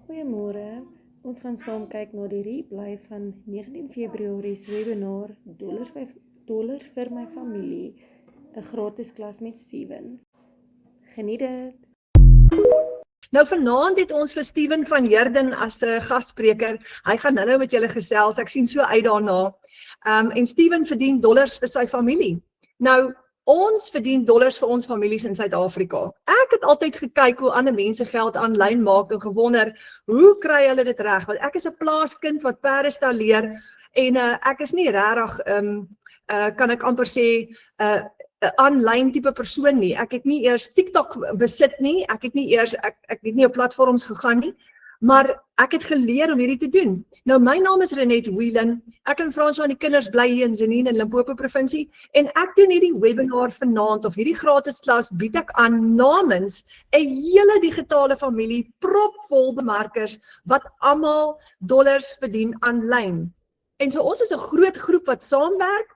Goeiemôre. Ons gaan saam kyk na die replay van 19 Februarie se webinar dollars vir my familie, 'n gratis klas met Steven. Geniet dit. Nou vanaand het ons vir Steven van Heerden as 'n gasspreker. Hy gaan nou met julle gesels. Ek sien so uit daarna. En Steven verdien dollars vir sy familie. Nou ons verdien dollars vir ons families in Suid-Afrika. Ek het altyd gekyk hoe ander mense geld aanlyn maak en gewonder, hoe kry hulle dit reg? Want ek is 'n plaaskind wat perde stalleer en ek is nie regtig kan ek amper sê 'n aanlyn tipe persoon nie. Ek het nie eers TikTok besit nie. Ek het nie op platforms gegaan nie. Maar ek het geleer om hierdie te doen. Nou my naam is Renette Whelan. Ek en Franswa en die kinders bly hier in Zenine in Limpopo provinsie en ek doen hierdie webinar vanaand of hierdie gratis klas bied ek aan namens 'n hele digitale familie propvol bemarkers wat almal dollars verdien aanlyn. En so ons is 'n groot groep wat saamwerk.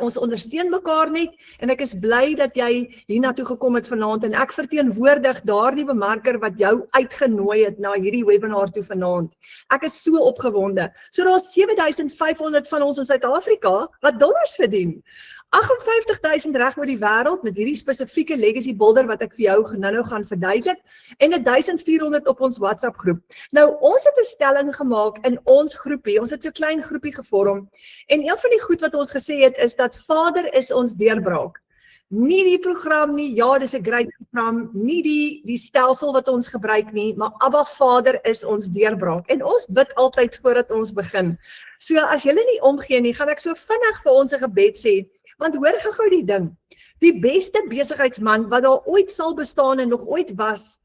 Ons ondersteun mekaar net en ek is bly dat jy hiernatoe gekom het vanaand en ek verteenwoordig daardie bemarker wat jou uitgenooi het na hierdie webinar toe vanaand. Ek is so opgewonde. So daar's 7500 van ons in Suid-Afrika wat dollars verdien. 58,000 reg oor die wêreld met hierdie spesifieke legacy builder wat ek vir jou nou gaan verduidelik en 1400 op ons WhatsApp groep. Nou ons het 'n stelling gemaak in ons groepie. Ons het so 'n klein groepie gevorm en een van die goed wat ons gesê het is dat Vader is ons deurbraak. Nie die program nie, ja, dis 'n great program, nie die stelsel wat ons gebruik nie, maar Abba Vader is ons deurbraak. En ons bid altyd voordat ons begin. So as julle nie omgee nie, gaan ek so vinnig vir ons 'n gebed sê, want hoor gou die ding. Die beste besigheidsman wat daar ooit sal bestaan en nog ooit was,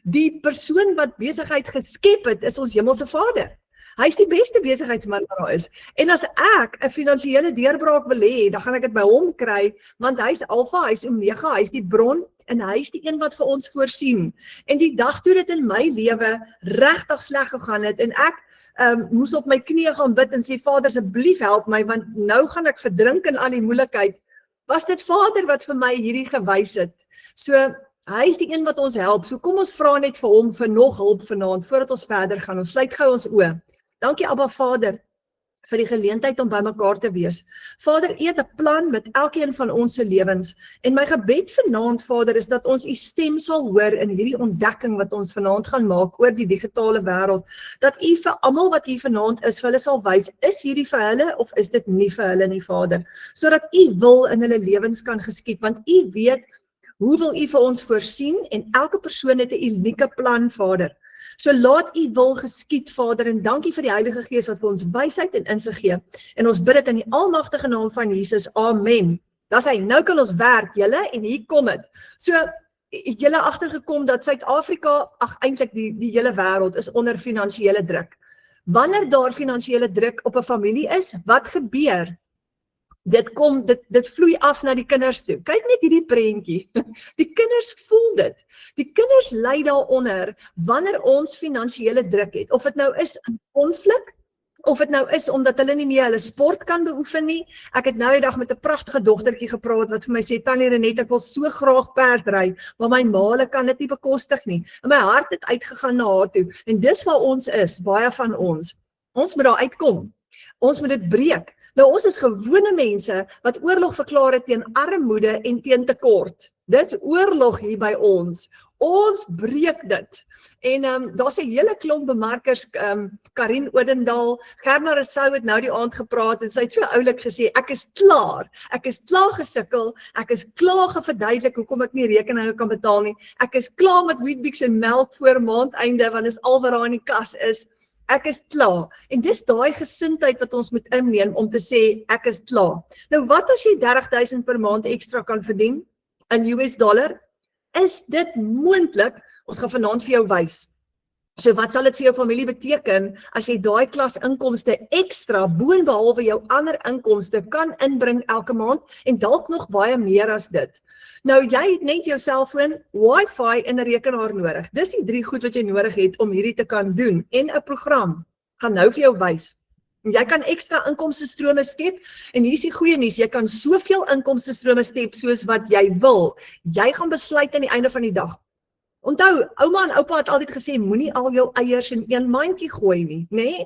die persoon wat besigheid geskep het, is ons hemelse Vader. Hy is die beste besigheidsman wat daar is. En as ek 'n finansiële deurbraak wil hê, dan gaan ek dit by hom kry, want hy's Alfa, hy's Omega, hy's die bron en hy's die een wat vir ons voorsien. En die dag toe dit in my lewe regtig sleg gegaan het en ek moes op my knieë gaan bid en sê, Vader, asseblief help my, want nou gaan ek verdrink in al die moeilikheid, was dit Vader wat vir my hierdie gewys het. So, hy is die een wat ons help. So kom ons vra net vir hom vir nog hulp vanaand, voordat ons verder gaan. Ons sluit gou ons oë. Dankie Abba Vader vir die geleentheid om by mekaar te wees. Vader, U het 'n plan met elkeen van ons se lewens. En my gebed vanaand, Vader, is dat ons U stem sal hoor in hierdie ontdekking wat ons vanaand gaan maak oor die digitale wêreld. Dat U vir almal wat hier vanaand is, vir hulle sal wys, is hierdie vir hulle of is dit nie vir hulle nie, Vader? Sodat U wil in hulle lewens kan geskied, want U weet hoe wil U vir ons voorsien en elke persoon het 'n unieke plan, Vader. So laat U wil geskied, Vader, en dankie vir die Heilige Gees wat vir ons wysheid en insig gee. En ons bid dit in die almagtige naam van Jesus. Amen. Dis hy. Nou kan ons werk, julle, en hier kom dit. So het julle agtergekom dat Suid-Afrika, eintlik die hele wêreld is onder finansiële druk. Wanneer daar finansiële druk op 'n familie is, wat gebeur? Dit vloei af na die kinders toe. Kyk net hierdie prentjie. Die kinders voel dit. Die kinders ly daaronder wanneer ons finansiële druk het. Of dit nou is 'n konflik, of dit nou is omdat hulle nie meer hulle sport kan beoefen nie. Ek het nou die dag met 'n pragtige dogtertjie gepraat wat vir my sê, Tannie Renette, ek wil so graag perd ry, maar my ma kan dit nie bekostig nie. En my hart het uitgegaan na haar toe. En dis waar ons is, baie van ons. Ons moet daar uitkom. Ons moet dit breek. Nou ons is gewone mense wat oorlog verklaar het teen armoede en teen tekort. Dis oorlog hier by ons. Ons breek dit. En daar's 'n hele klomp bemarkers, Karin Odendaal, Germa Rousseau het nou die aand gepraat en sy het so oulik gesê, ek is klaar gesukkel, ek is klaar geverduidelik hoekom ek nie rekeninge kan betaal nie. Ek is klaar met Weet-Bix en melk voor maandeinde want dis al wat daar in die kas is. Ek is klaar. En dis daai gesindheid wat ons moet inneem om te sê, ek is klaar. Nou wat as jy 30,000 per maand ekstra kan verdien in US dollar? Is dit moontlik? Ons gaan vanaand vir jou wys. So wat sal dit vir jou familie beteken as jy daai klas inkomste ekstra boonbehalwe jou ander inkomste kan inbring elke maand en dalk nog baie meer as dit. Nou jy het net jou selfoon, wifi en 'n rekenaar nodig. Dis die 3 goed wat jy nodig het om hierdie te kan doen en 'n program. Gaan nou vir jou wys. Jy kan ekstra inkomstestrome skep en hier is die goeie nuus, jy kan soveel inkomstestrome skep soos wat jy wil. Jy gaan besluit aan die einde van die dag. Onthou, ouma en oupa het altyd gesê, moenie al jou eiers in een mandjie gooi nie, nê?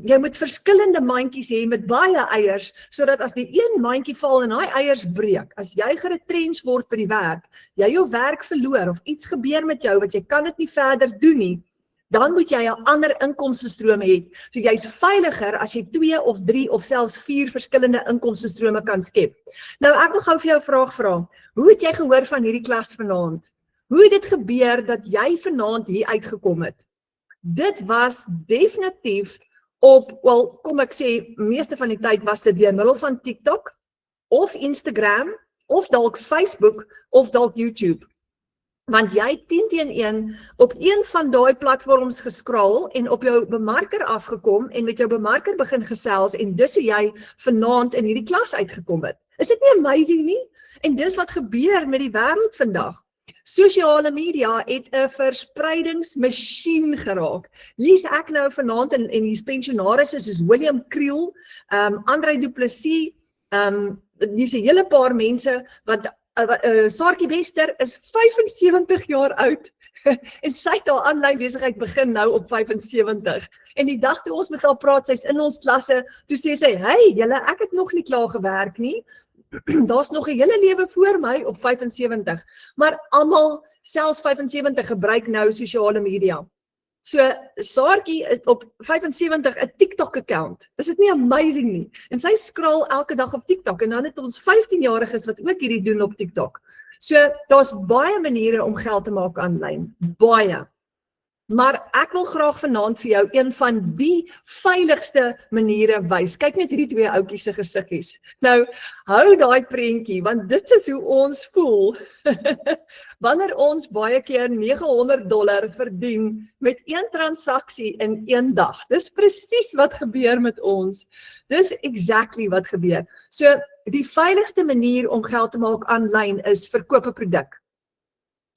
Jy moet verskillende mandjies hê met baie eiers, sodat as die een mandjie val en daai eiers breek, as jy geretrench word by die werk, jy jou werk verloor of iets gebeur met jou wat jy kan dit nie verder doen nie, dan moet jy 'n ander inkomstestroom hê. So jy's veiliger as jy 2 of 3 of selfs 4 verskillende inkomstestrome kan skep. Nou ek wil gou vir jou 'n vraag vra. Hoe het jy gehoor van hierdie klas vanaand? Hoe het dit gebeur dat jy vanaand hier uitgekom het? Dit was definitief kom ek sê, meeste van die tyd was dit deur middel van TikTok, of Instagram, of dalk Facebook, of dalk YouTube. Want jy het 10 teen 1 op een van daai platforms geskraal en op jou bemarker afgekom en met jou bemarker begin gesels en dis hoe jy vanaand in hierdie klas uitgekom het. Is dit nie amazing nie? En dis wat gebeur met die wêreld vandag. Sosiale media het 'n verspreidingsmasjien geraak. Hier's ek nou vanaand en hier's pensionarisse soos William Kriel, André Du Plessis, hier's 'n hele paar mense wat Saartjie Wester is 75 jaar oud en sy het haar aanlyn besigheid begin nou op 75. En die dag toe ons met haar praat, sy's in ons klasse, toe sê sy, hey julle, ek het nog nie klaar gewerk nie. Daar's nog 'n hele lewe voor my op 75. Maar almal, selfs 75, gebruik nou sosiale media. So Saartjie is op 75 'n TikTok account. Is dit nie amazing nie? En sy skraal elke dag op TikTok en dan het ons 15-jariges wat ook hierdie doen op TikTok. So daar's baie maniere om geld te maak aanlyn, baie. Maar ek wil graag vanaand vir jou een van die veiligste maniere wys. Kyk net hierdie twee ouetjies se gesiggies. Nou, hou daai prentjie want dit is hoe ons voel. Wanneer ons baie keer $900 verdien met een transaksie in een dag. Dis presies wat gebeur met ons. Dis exactly wat gebeur. So, die veiligste manier om geld te maak aanlyn is verkoop 'n produk.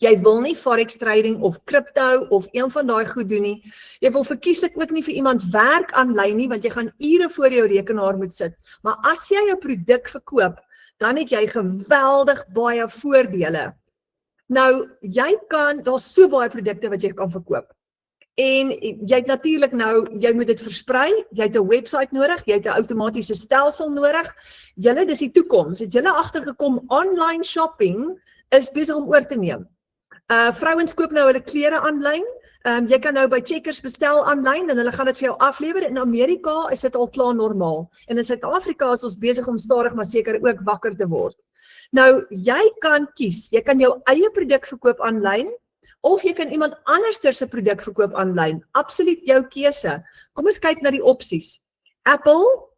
Jy wil nie forex trading of crypto of een van daai goed doen nie. Jy wil verkieslik ook nie vir iemand werk aanlyn nie, want jy gaan ure voor jou rekenaar moet sit. Maar as jy 'n produk verkoop, dan het jy geweldig baie voordele. Nou, daar's so baie produkte wat jy kan verkoop. En jy het natuurlik nou, jy moet dit versprei, jy het 'n website nodig, jy het 'n outomatiese stelsel nodig. Dis die toekoms. Het julle agtergekom online shopping is besig om oor te neem. Vrouens koop nou hulle klere aanlyn. Jy kan nou by Checkers bestel aanlyn en hulle gaan dit vir jou aflewer. In Amerika is dit al klaar normaal. En in Suid-Afrika is ons besig om stadig maar seker ook wakker te word. Nou, jy kan kies. Jy kan jou eie produk verkoop aanlyn of jy kan iemand anders se produk verkoop aanlyn. Absoluut jou keuse. Kom ons kyk na die opsies. Apple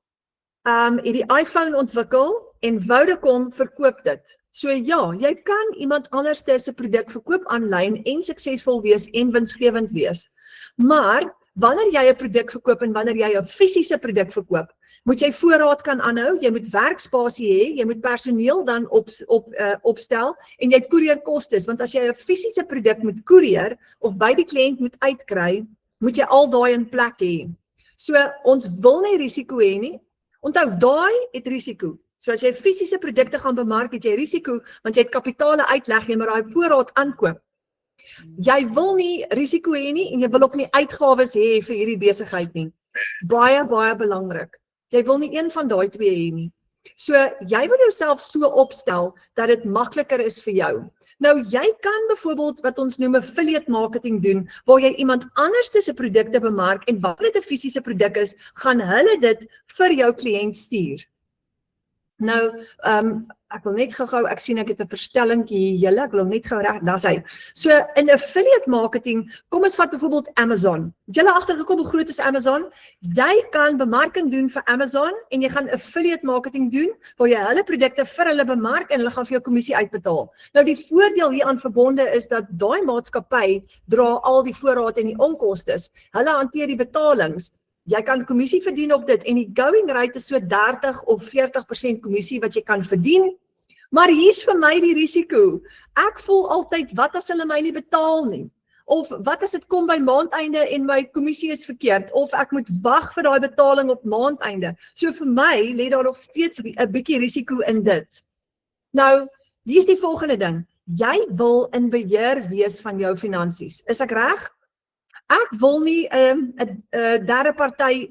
het die iPhone ontwikkel en Vodacom verkoop dit. So ja, jy kan iemand anders se produk verkoop aanlyn en suksesvol wees en winsgewend wees. Maar wanneer jy 'n produk verkoop en wanneer jy 'n fisiese produk verkoop, moet jy voorraad kan aanhou, jy moet werkspasie hê, jy moet personeel dan opstel en jy het koerierkostes, want as jy 'n fisiese produk moet koerier of by die kliënt moet uitkry, moet jy al daai in plek hê. So ons wil nie risiko hê nie. Onthou, daai het risiko. So as jy fisiese produkte gaan bemark, het jy risiko, want jy het kapitale uitleg, jy moet daai voorraad aankoop. Jy wil nie risiko hê nie en jy wil ook nie uitgawes hê vir hierdie besigheid nie. Baie, baie belangrik. Jy wil nie een van daai twee hê nie. So jy wil jouself so opstel dat dit makliker is vir jou. Nou jy kan byvoorbeeld wat ons noem affiliate marketing doen, waar jy iemand anders se produkte bemark en wanneer dit 'n fisiese produk is, gaan hulle dit vir jou kliënt stuur. Nou, ek wil net gou, ek sien ek het 'n verstellingkie hier, ek wil hom net gou reg, daar's hy. So, in affiliate marketing, kom ons vat byvoorbeeld Amazon. Het julle agtergekom hoe groot is Amazon? Jy kan bemarking doen vir Amazon en jy gaan affiliate marketing doen, waar jy hulle produkte vir hulle bemark en hulle gaan vir jou kommissie uitbetaal. Nou, die voordeel hieraan verbonde is dat daai maatskappy dra al die voorraad en die onkostes. Hulle hanteer die betalings. Jy kan kommissie verdien op dit en die going rate is so 30 of 40% kommissie wat jy kan verdien. Maar hier's vir my die risiko. Ek voel altyd, wat as hulle my nie betaal nie? Of wat as dit kom by maandeinde en my kommissie is verkeerd? Of ek moet wag vir daai betaling op maandeinde? So vir my lê daar nog steeds 'n bietjie risiko in dit. Nou, hier is die volgende ding. Jy wil in beheer wees van jou finansies. Is ek reg? Ek wil nie 'n derde party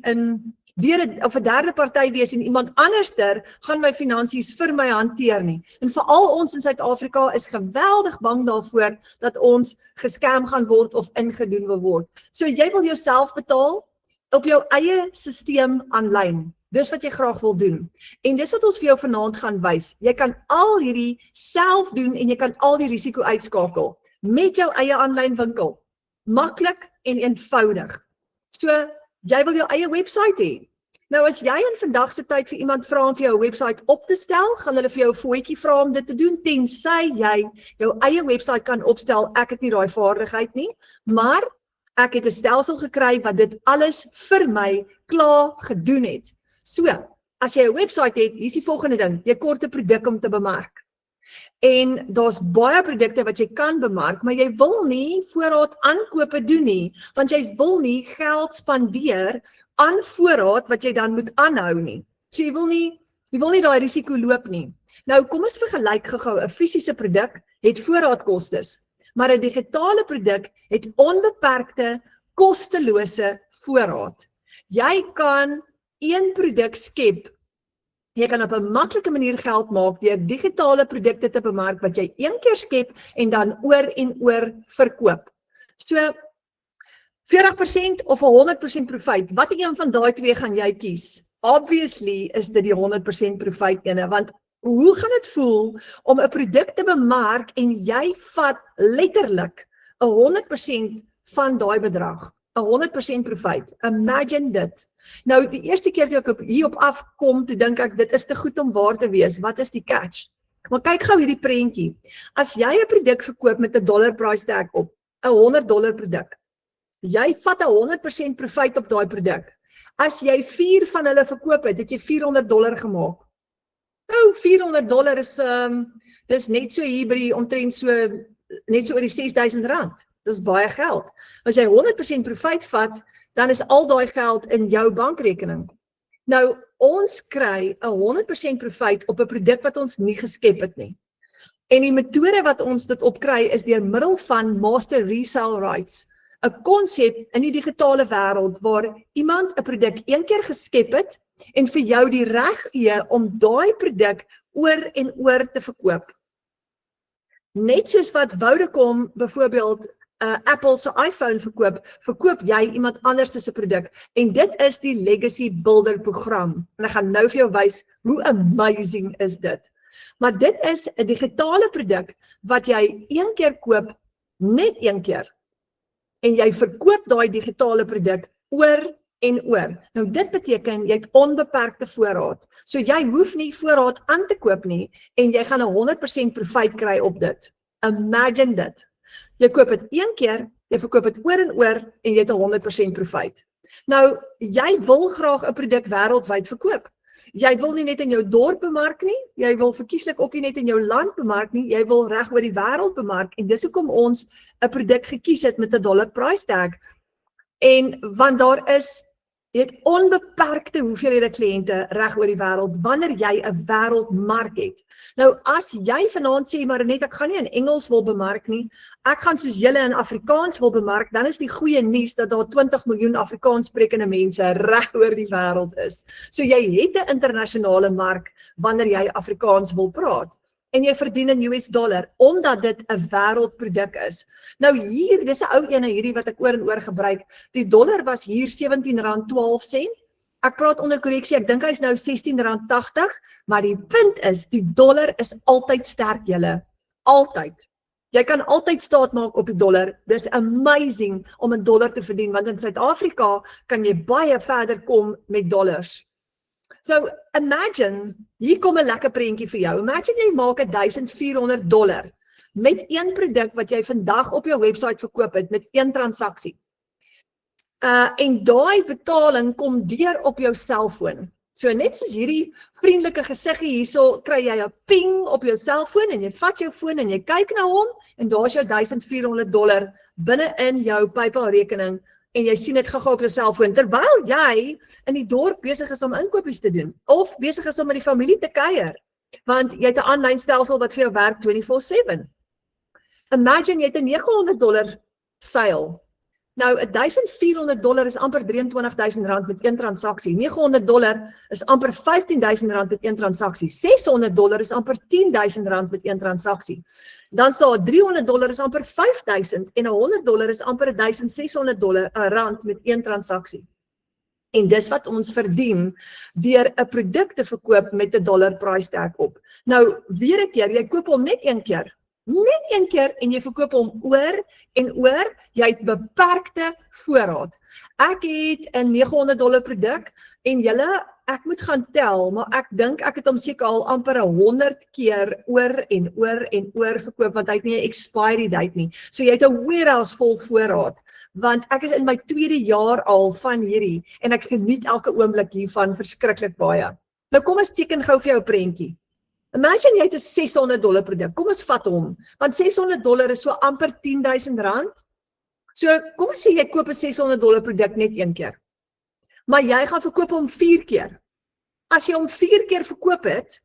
of 'n derde party wees en iemand anderster gaan my finansies vir my hanteer nie. En veral ons in Suid-Afrika is geweldig bang daarvoor dat ons gescam gaan word of ingedoen wil word. So jy wil jouself betaal op jou eie stelsel aanlyn. Dis wat jy graag wil doen. En dis wat ons vir jou vanaand gaan wys. Jy kan al hierdie self doen en jy kan al die risiko uitskakel met jou eie aanlyn winkel. Maklik en eenvoudig. So, jy wil jou eie website hê. Nou as jy in vandag se tyd vir iemand vra om vir jou website op te stel, gaan hulle vir jou 'n voetjie vra om dit te doen, tensy jy jou eie website kan opstel. Ek het nie daai vaardigheid nie, maar ek het 'n stelsel gekry wat dit alles vir my klaar gedoen het. So, as jy 'n website het, hier is die volgende ding, jy kort 'n produk om te bemark. En daar's baie produkte wat jy kan bemark, maar jy wil nie voorraad aankope doen nie, want jy wil nie geld spandeer aan voorraad wat jy dan moet aanhou nie. So jy wil nie daai risiko loop nie. Nou kom ons vergelyk gou-gou, 'n fisiese produk het voorraadkostes, maar 'n digitale produk het onbeperkte, kostelose voorraad. Jy kan een produk skep. Jy kan op 'n maklike manier geld maak deur digitale produkte te bemark wat jy een keer skep en dan oor en oor verkoop. So 40% of 100% profiet, watter een van daai twee gaan jy kies? Obviously is dit die 100% profiet ene, want hoe gaan dit voel om 'n produk te bemark en jy vat letterlik 100% van daai bedrag, 100% profiet. Imagine dit. Nou die eerste keer toe ek hierop afkom, toe dink ek dit is te goed om waar te wees. Wat is die catch? Maar kyk gou hierdie prentjie. As jy 'n produk verkoop met 'n dollar price tag op, 'n $100 produk. Jy vat 'n 100% profiet op daai produk. As jy 4 van hulle verkoop het jy $400 gemaak. Nou $400 is dis net so hier by die omtrent so net so oor die R6.000. Dis baie geld. As jy 100% profiet vat, dan is al daai geld in jou bankrekening. Nou, ons kry 'n 100% profiet op 'n produk wat ons nie geskep het nie. En die metode wat ons dit op kry is deur middel van master resale rights, 'n konsep in die digitale wêreld waar iemand 'n produk een keer geskep het en vir jou die reg gee om daai produk oor en oor te verkoop. Net soos wat Vodacom byvoorbeeld Apple se iPhone verkoop jy iemand anders se produk en dit is die Legacy Builder program. En ek gaan nou vir jou wys hoe amazing is dit. Maar dit is 'n digitale produk wat jy een keer koop, net een keer. En jy verkoop daai digitale produk oor en oor. Nou dit beteken jy het onbeperkte voorraad. So jy hoef nie voorraad aan te koop nie en jy gaan 'n 100% profiet kry op dit. Imagine dit. Jy koop dit een keer, jy verkoop dit oor en oor en jy het 'n 100% profiet. Nou, jy wil graag 'n produk wêreldwyd verkoop. Jy wil nie net in jou dorp bemark nie, jy wil verkieslik ook nie net in jou land bemark nie, jy wil reg oor die wêreld bemark en dis hoekom ons 'n produk gekies het met 'n dollar price tag. En want daar is jy het onbeperkte hoeveelhede kliënte reg oor die wêreld wanneer jy 'n wêreldmark het. Nou as jy vanaand sê maar net ek gaan nie in Engels wil bemark nie, ek gaan soos julle in Afrikaans wil bemark, dan is die goeie nuus dat daar 20 miljoen Afrikaans sprekende mense reg oor die wêreld is. So jy het 'n internasionale mark wanneer jy Afrikaans wil praat. En jy verdien in US dollar, omdat dit 'n wêreldproduk is. Nou hier, dis 'n ou ene hierdie wat ek oor en oor gebruik, die dollar was hier R17.12, ek praat onder korreksie, ek dink hy is nou R16.80, maar die punt is, die dollar is altyd sterk julle, altyd. Jy kan altyd staat maak op die dollar, dis amazing om 'n dollar te verdien, want in Suid-Afrika kan jy baie verder kom met dollars. So, imagine, hier kom 'n lekker prentjie vir jou. Imagine jy maak $1,400 met een produk wat jy vandag op jou website verkoop het met een transaksie. En daai betaling kom deur op jou selfoon. So net soos hierdie vriendelike gesiggie hierso, kry jy 'n ping op jou selfoon en jy vat jou foon en jy kyk na hom en daar's jou $1,400 binne in jou PayPal rekening. En jy sien dit gou-gou op jou selfoon, terwyl jy in die dorp besig is om inkopies te doen, of besig is om met die familie te kuier, want jy het 'n aanlyn stelsel wat vir jou werk 24/7. Imagine jy het 'n $900 seil. Nou, $1,400 is amper R23,000 met een transaksie. $900 is amper R15,000 met een transaksie. $600 is amper R10,000 met een transaksie. Dan staan $300 is amper R5,000 en $100 is amper R1,600 met een transaksie. En dis wat ons verdien deur 'n produk te verkoop met 'n dollar price tag op. Nou, weer 'n keer, jy koop hom net een keer. Net een keer en jy verkoop hom oor en oor, jy het beperkte voorraad. Ek het 'n $900 produk en ek moet gaan tel, maar ek dink ek het hom seker al amper 100 keer oor en oor en oor verkoop, want hy het nie 'n expiry date nie. So jy het 'n warehouse vol voorraad, want ek is in my 2de jaar al van hierdie en ek geniet elke oomblik hiervan verskriklik baie. Nou kom ons teken gou vir jou 'n prentjie. Imagine jy het 'n $600 produk, kom ons vat hom, want $600 is so amper R10,000. So kom ons sê jy koop 'n $600 produk net een keer, maar jy gaan verkoop hom 4 keer. As jy hom 4 keer verkoop het,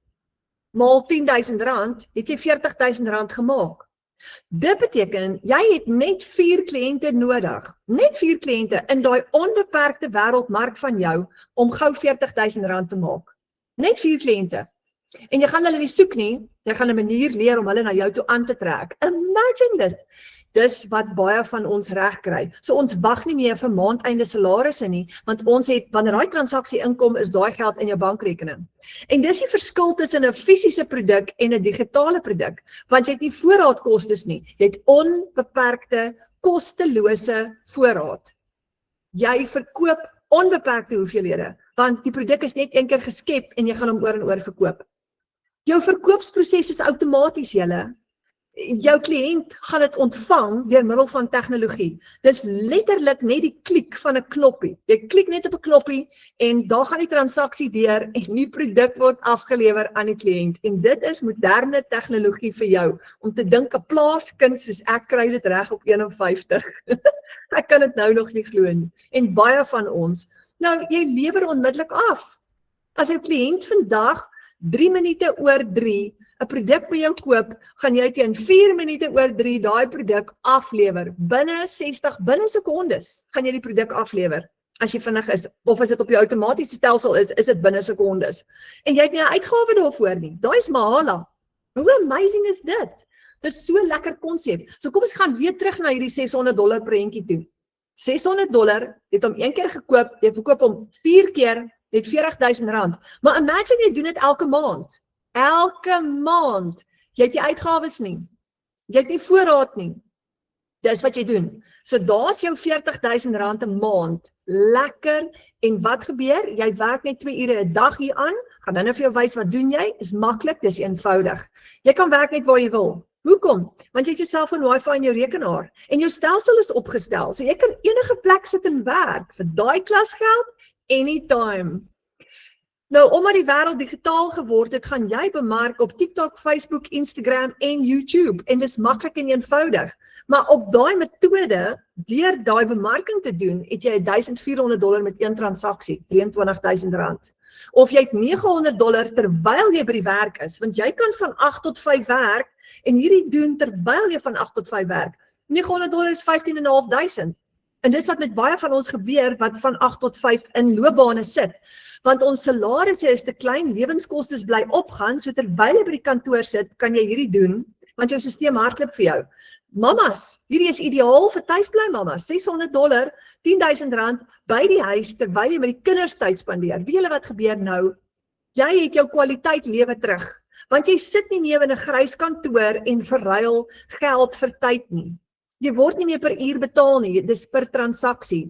maal R10,000, het jy R40,000 gemaak. Dit beteken, jy het net 4 kliënte nodig, net 4 kliënte in daai onbeperkte wêreldmark van jou, om gou R40,000 te maak. Net 4 kliënte. En jy gaan hulle nie soek nie, jy gaan 'n manier leer om hulle na jou toe aan te trek. Imagine dit. Dis wat baie van ons reg kry. So ons wag nie meer vir maandeinde salarisse nie, want ons het, wanneer daai transaksie inkom, is daai geld in jou bankrekening. En dis die verskil tussen 'n fisiese produk en 'n digitale produk, want jy het nie voorraadkostes nie, jy het onbeperkte, kostelose voorraad. Jy verkoop onbeperkte hoeveelhede, want die produk is net een keer geskep en jy gaan hom oor en oor verkoop. Jou verkoopsproses is outomaties, julle. Jou kliënt gaan dit ontvang deur middel van tegnologie. Dis letterlik net die klik van 'n knoppie. Jy klik net op 'n knoppie en daar gaan die transaksie deur en die produk word afgelewer aan die kliënt. En dit is moderne tegnologie vir jou, om te dink 'n plaaskind soos ek kry dit reg op 51. Ek kan dit nou nog nie glo nie. En baie van ons, nou jy lewer onmiddellik af. As jou kliënt vandag 3 minute oor 3 'n produk by jou koop, gaan jy teen 4 minute oor 3 daai produk aflewer. Binne sekondes gaan jy die produk aflewer. As jy vinnig is, of as dit op jou outomatiese stelsel is dit binne sekondes. En jy het nie 'n uitgawe daarvoor nie. Daai is mahala. Hoe amazing is dit? Dis so 'n lekker konsep. So kom ons gaan weer terug na hierdie $600 prentjie toe. $600, jy het hom een keer gekoop, jy verkoop hom 4 keer, jy het R40,000. Maar imagine jy doen dit elke maand. Elke maand. Jy het nie uitgawes nie. Jy het nie voorraad nie. Dis wat jy doen. So daar's jou R40,000 'n maand. Lekker. En wat gebeur? Jy werk net 2 ure 'n dag hier aan. Gaan nou vir jou wys wat doen jy? Is maklik, dis eenvoudig. Jy kan werk net waar jy wil. Hoekom? Want jy het jouself van Wi-Fi in jou rekenaar en jou stelsel is opgestel. So jy kan enige plek sit en werk vir daai klasgeld anytime. Nou, omdat die wêreld digitaal geword het, gaan jy bemark op TikTok, Facebook, Instagram en YouTube. En dis maklik en eenvoudig. Maar op daai metode, deur daai bemarking te doen, het jy $1,400 met een transaksie, R23,000. Of jy het $900 terwyl jy by die werk is, want jy kan van 8 tot 5 werk en hierdie doen terwyl jy van 8 tot 5 werk. $900 is $15,500. En dis wat met baie van ons gebeur wat van 8 tot 5 in loopbane sit. Want ons salarisse is te klein, lewenskostes bly opgaan, so terwyl jy by die kantoor sit, kan jy hierdie doen, want jou stelsel hardloop vir jou. Mamas, hierdie is ideaal vir tuisbly mamas, $600, R10,000 by die huis, terwyl jy met die kinders tyd spandeer. Weet julle wat gebeur nou? Jy het jou kwaliteit lewe terug, want jy sit nie meer in 'n grys kantoor en verruil geld vir tyd nie. Jy word nie meer per uur betaal nie, dis per transaksie.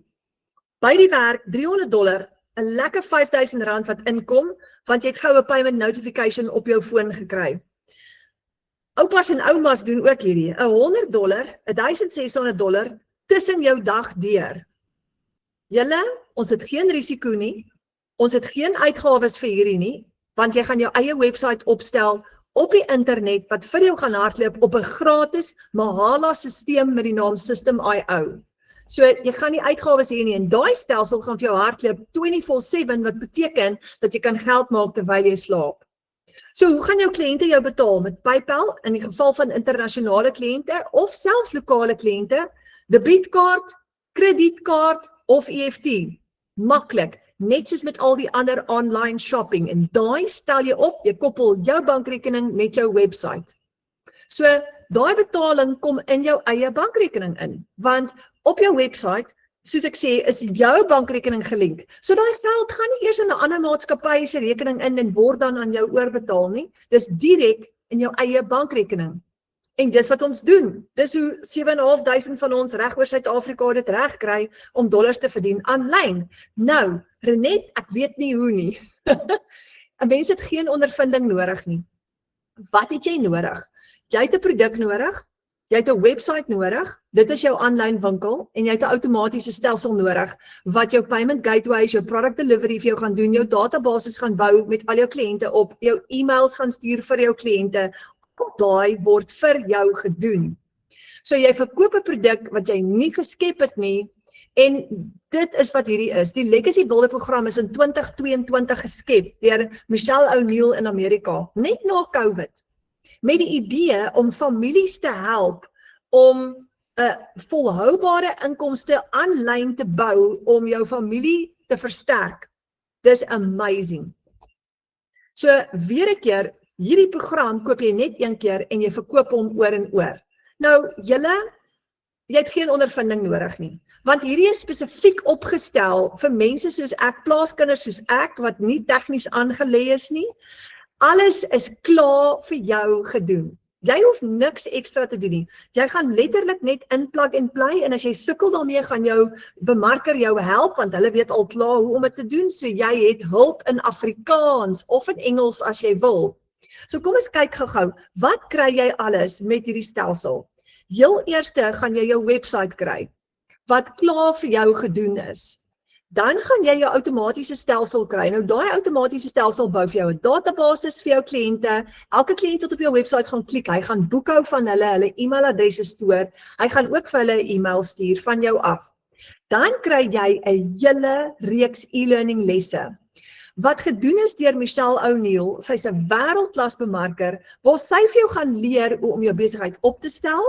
By die werk, $300, 'n lekker R5,000 wat inkom, want jy het gou 'n payment notification op jou foon gekry. Oupas en oumas doen ook hierdie, $100, $1,600 tussen jou dag deur. Julle, ons het geen risiko nie, ons het geen uitgawes vir hierdie nie, want jy gaan jou eie website opstel op die internet wat vir jou gaan hardloop op 'n gratis Mahala stelsel met die naam System.io. So jy gaan nie uitgawes hê nie en daai stelsel gaan vir jou hardloop 24/7 wat beteken dat jy kan geld maak terwyl jy slaap. So hoe gaan jou kliënte jou betaal? Met PayPal in die geval van internasionale kliënte of selfs lokale kliënte, debietkaart, kredietkaart of EFT. Maklik, net soos met al die ander online shopping en daai stel jy op, jy koppel jou bankrekening met jou website. So daai betaling kom in jou eie bankrekening in, want op jou website, soos ek sê, is jou bankrekening gelink. So daai geld gaan nie eers in 'n ander maatskappy se rekening in en word dan aan jou oorbetaal nie. Dis direk in jou eie bankrekening. En dis wat ons doen. Dis hoe 7.500 van ons reg oor Suid-Afrika dit reg kry om dollars te verdien aanlyn. Nou, Renet, ek weet nie hoe nie. 'n Mens het geen ondervinding nodig nie. Wat het jy nodig? Jy het 'n produk nodig, jy het 'n website nodig, dit is jou aanlyn winkel en jy het 'n outomatiese stelsel nodig wat jou payment gateways, jou product delivery vir jou gaan doen, jou databasis gaan bou met al jou kliënte op, jou e-mails gaan stuur vir jou kliënte. Daai word vir jou gedoen. So jy verkoop 'n produk wat jy nie geskep het nie en dit is wat hierdie is. Die Legacy Builder program is in 2022 geskep deur Michelle O'Neill in Amerika, net na COVID. Met die idee om families te help om 'n volhoubare inkomste aanlyn te bou om jou familie te versterk. Dis amazing. So weer 'n keer, hierdie program koop jy net een keer en jy verkoop hom oor en oor. Nou, jy het geen ondervinding nodig nie, want hierdie is spesifiek opgestel vir mense soos ek, plaaskinders soos ek, wat nie tegnies aangelê is nie. Alles is klaar vir jou gedoen. Jy hoef niks ekstra te doen nie. Jy gaan letterlik net in plug and play en as jy sukkel daarmee gaan jou bemarker jou help want hulle weet al klaar hoe om dit te doen. So jy het hulp in Afrikaans of in Engels as jy wil. So kom ons kyk gou-gou, wat kry jy alles met hierdie stelsel? Heel eerste gaan jy jou website kry wat klaar vir jou gedoen is. Dan gaan jy jou outomatiese stelsel kry. Nou daai outomatiese stelsel bou vir jou 'n databasis vir jou kliënte. Elke kliënt wat op jou website gaan klik, hy gaan boekhou van hulle e-mailadresse stoor. Hy gaan ook vir hulle 'n e-mail stuur van jou af. Dan kry jy 'n hele reeks e-learning lesse. Wat gedoen is deur Michelle O'Neill, sy's 'n wêreldklas bemarker, waar sy vir jou gaan leer hoe om jou besigheid op te stel,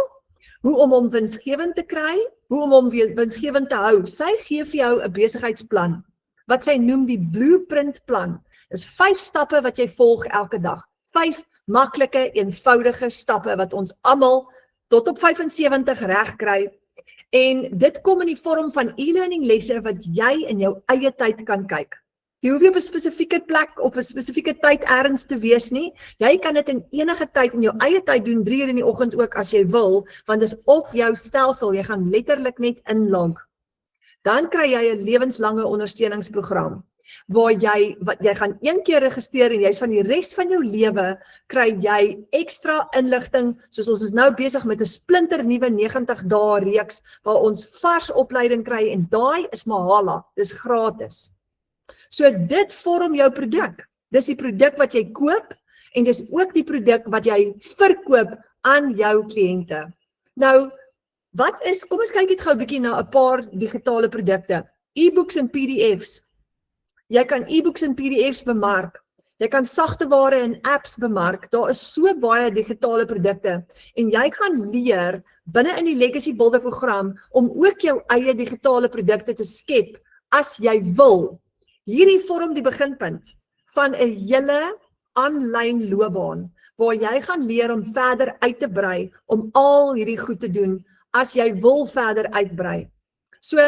hoe om hom winsgewend te kry, hoe om hom winsgewend te hou. Sy gee vir jou 'n besigheidsplan, wat sy noem die blueprint plan. Dis 5 stappe wat jy volg elke dag. 5 maklike, eenvoudige stappe wat ons almal tot op 75 reg kry. En dit kom in die vorm van e-learning lesse wat jy in jou eie tyd kan kyk. Jy hoef nie op 'n spesifieke plek op 'n spesifieke tyd ergens te wees nie. Jy kan dit in enige tyd in jou eie tyd doen, 3 uur in die oggend ook as jy wil, want dis op jou stelsel. Jy gaan letterlik net inlog. Dan kry jy 'n lewenslange ondersteuningsprogram waar jy gaan een keer registreer en jy's van die res van jou lewe kry jy ekstra inligting, soos ons is nou besig met 'n splinter nuwe 90 dae reeks waar ons vars opleiding kry en daai is mahala, dis gratis. So dit vorm jou produk. Dis die produk wat jy koop en dis ook die produk wat jy verkoop aan jou kliënte. Nou, kom ons kyk net gou 'n bietjie na 'n paar digitale produkte. E-books en PDFs. Jy kan e-books en PDFs bemark. Jy kan sagteware en apps bemark. Daar is so baie digitale produkte en jy gaan leer binne in die Legacy Builder program om ook jou eie digitale produkte te skep as jy wil. Hierdie vorm die beginpunt van 'n hele aanlyn loopbaan waar jy gaan leer om verder uit te brei, om al hierdie goed te doen as jy wil verder uitbrei. So,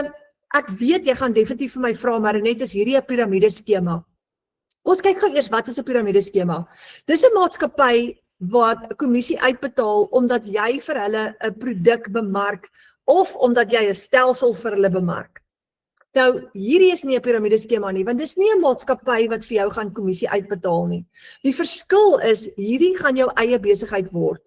ek weet jy gaan definitief vir my vra, maar net is hierdie 'n piramideskema. Ons kyk gou eers wat is 'n piramideskema. Dis 'n maatskappy wat 'n kommissie uitbetaal omdat jy vir hulle 'n produk bemark of omdat jy 'n stelsel vir hulle bemark. Nou, hierdie is nie 'n piramideskema nie, want dis nie 'n maatskappy wat vir jou gaan kommissie uitbetaal nie. Die verskil is, hierdie gaan jou eie besigheid word.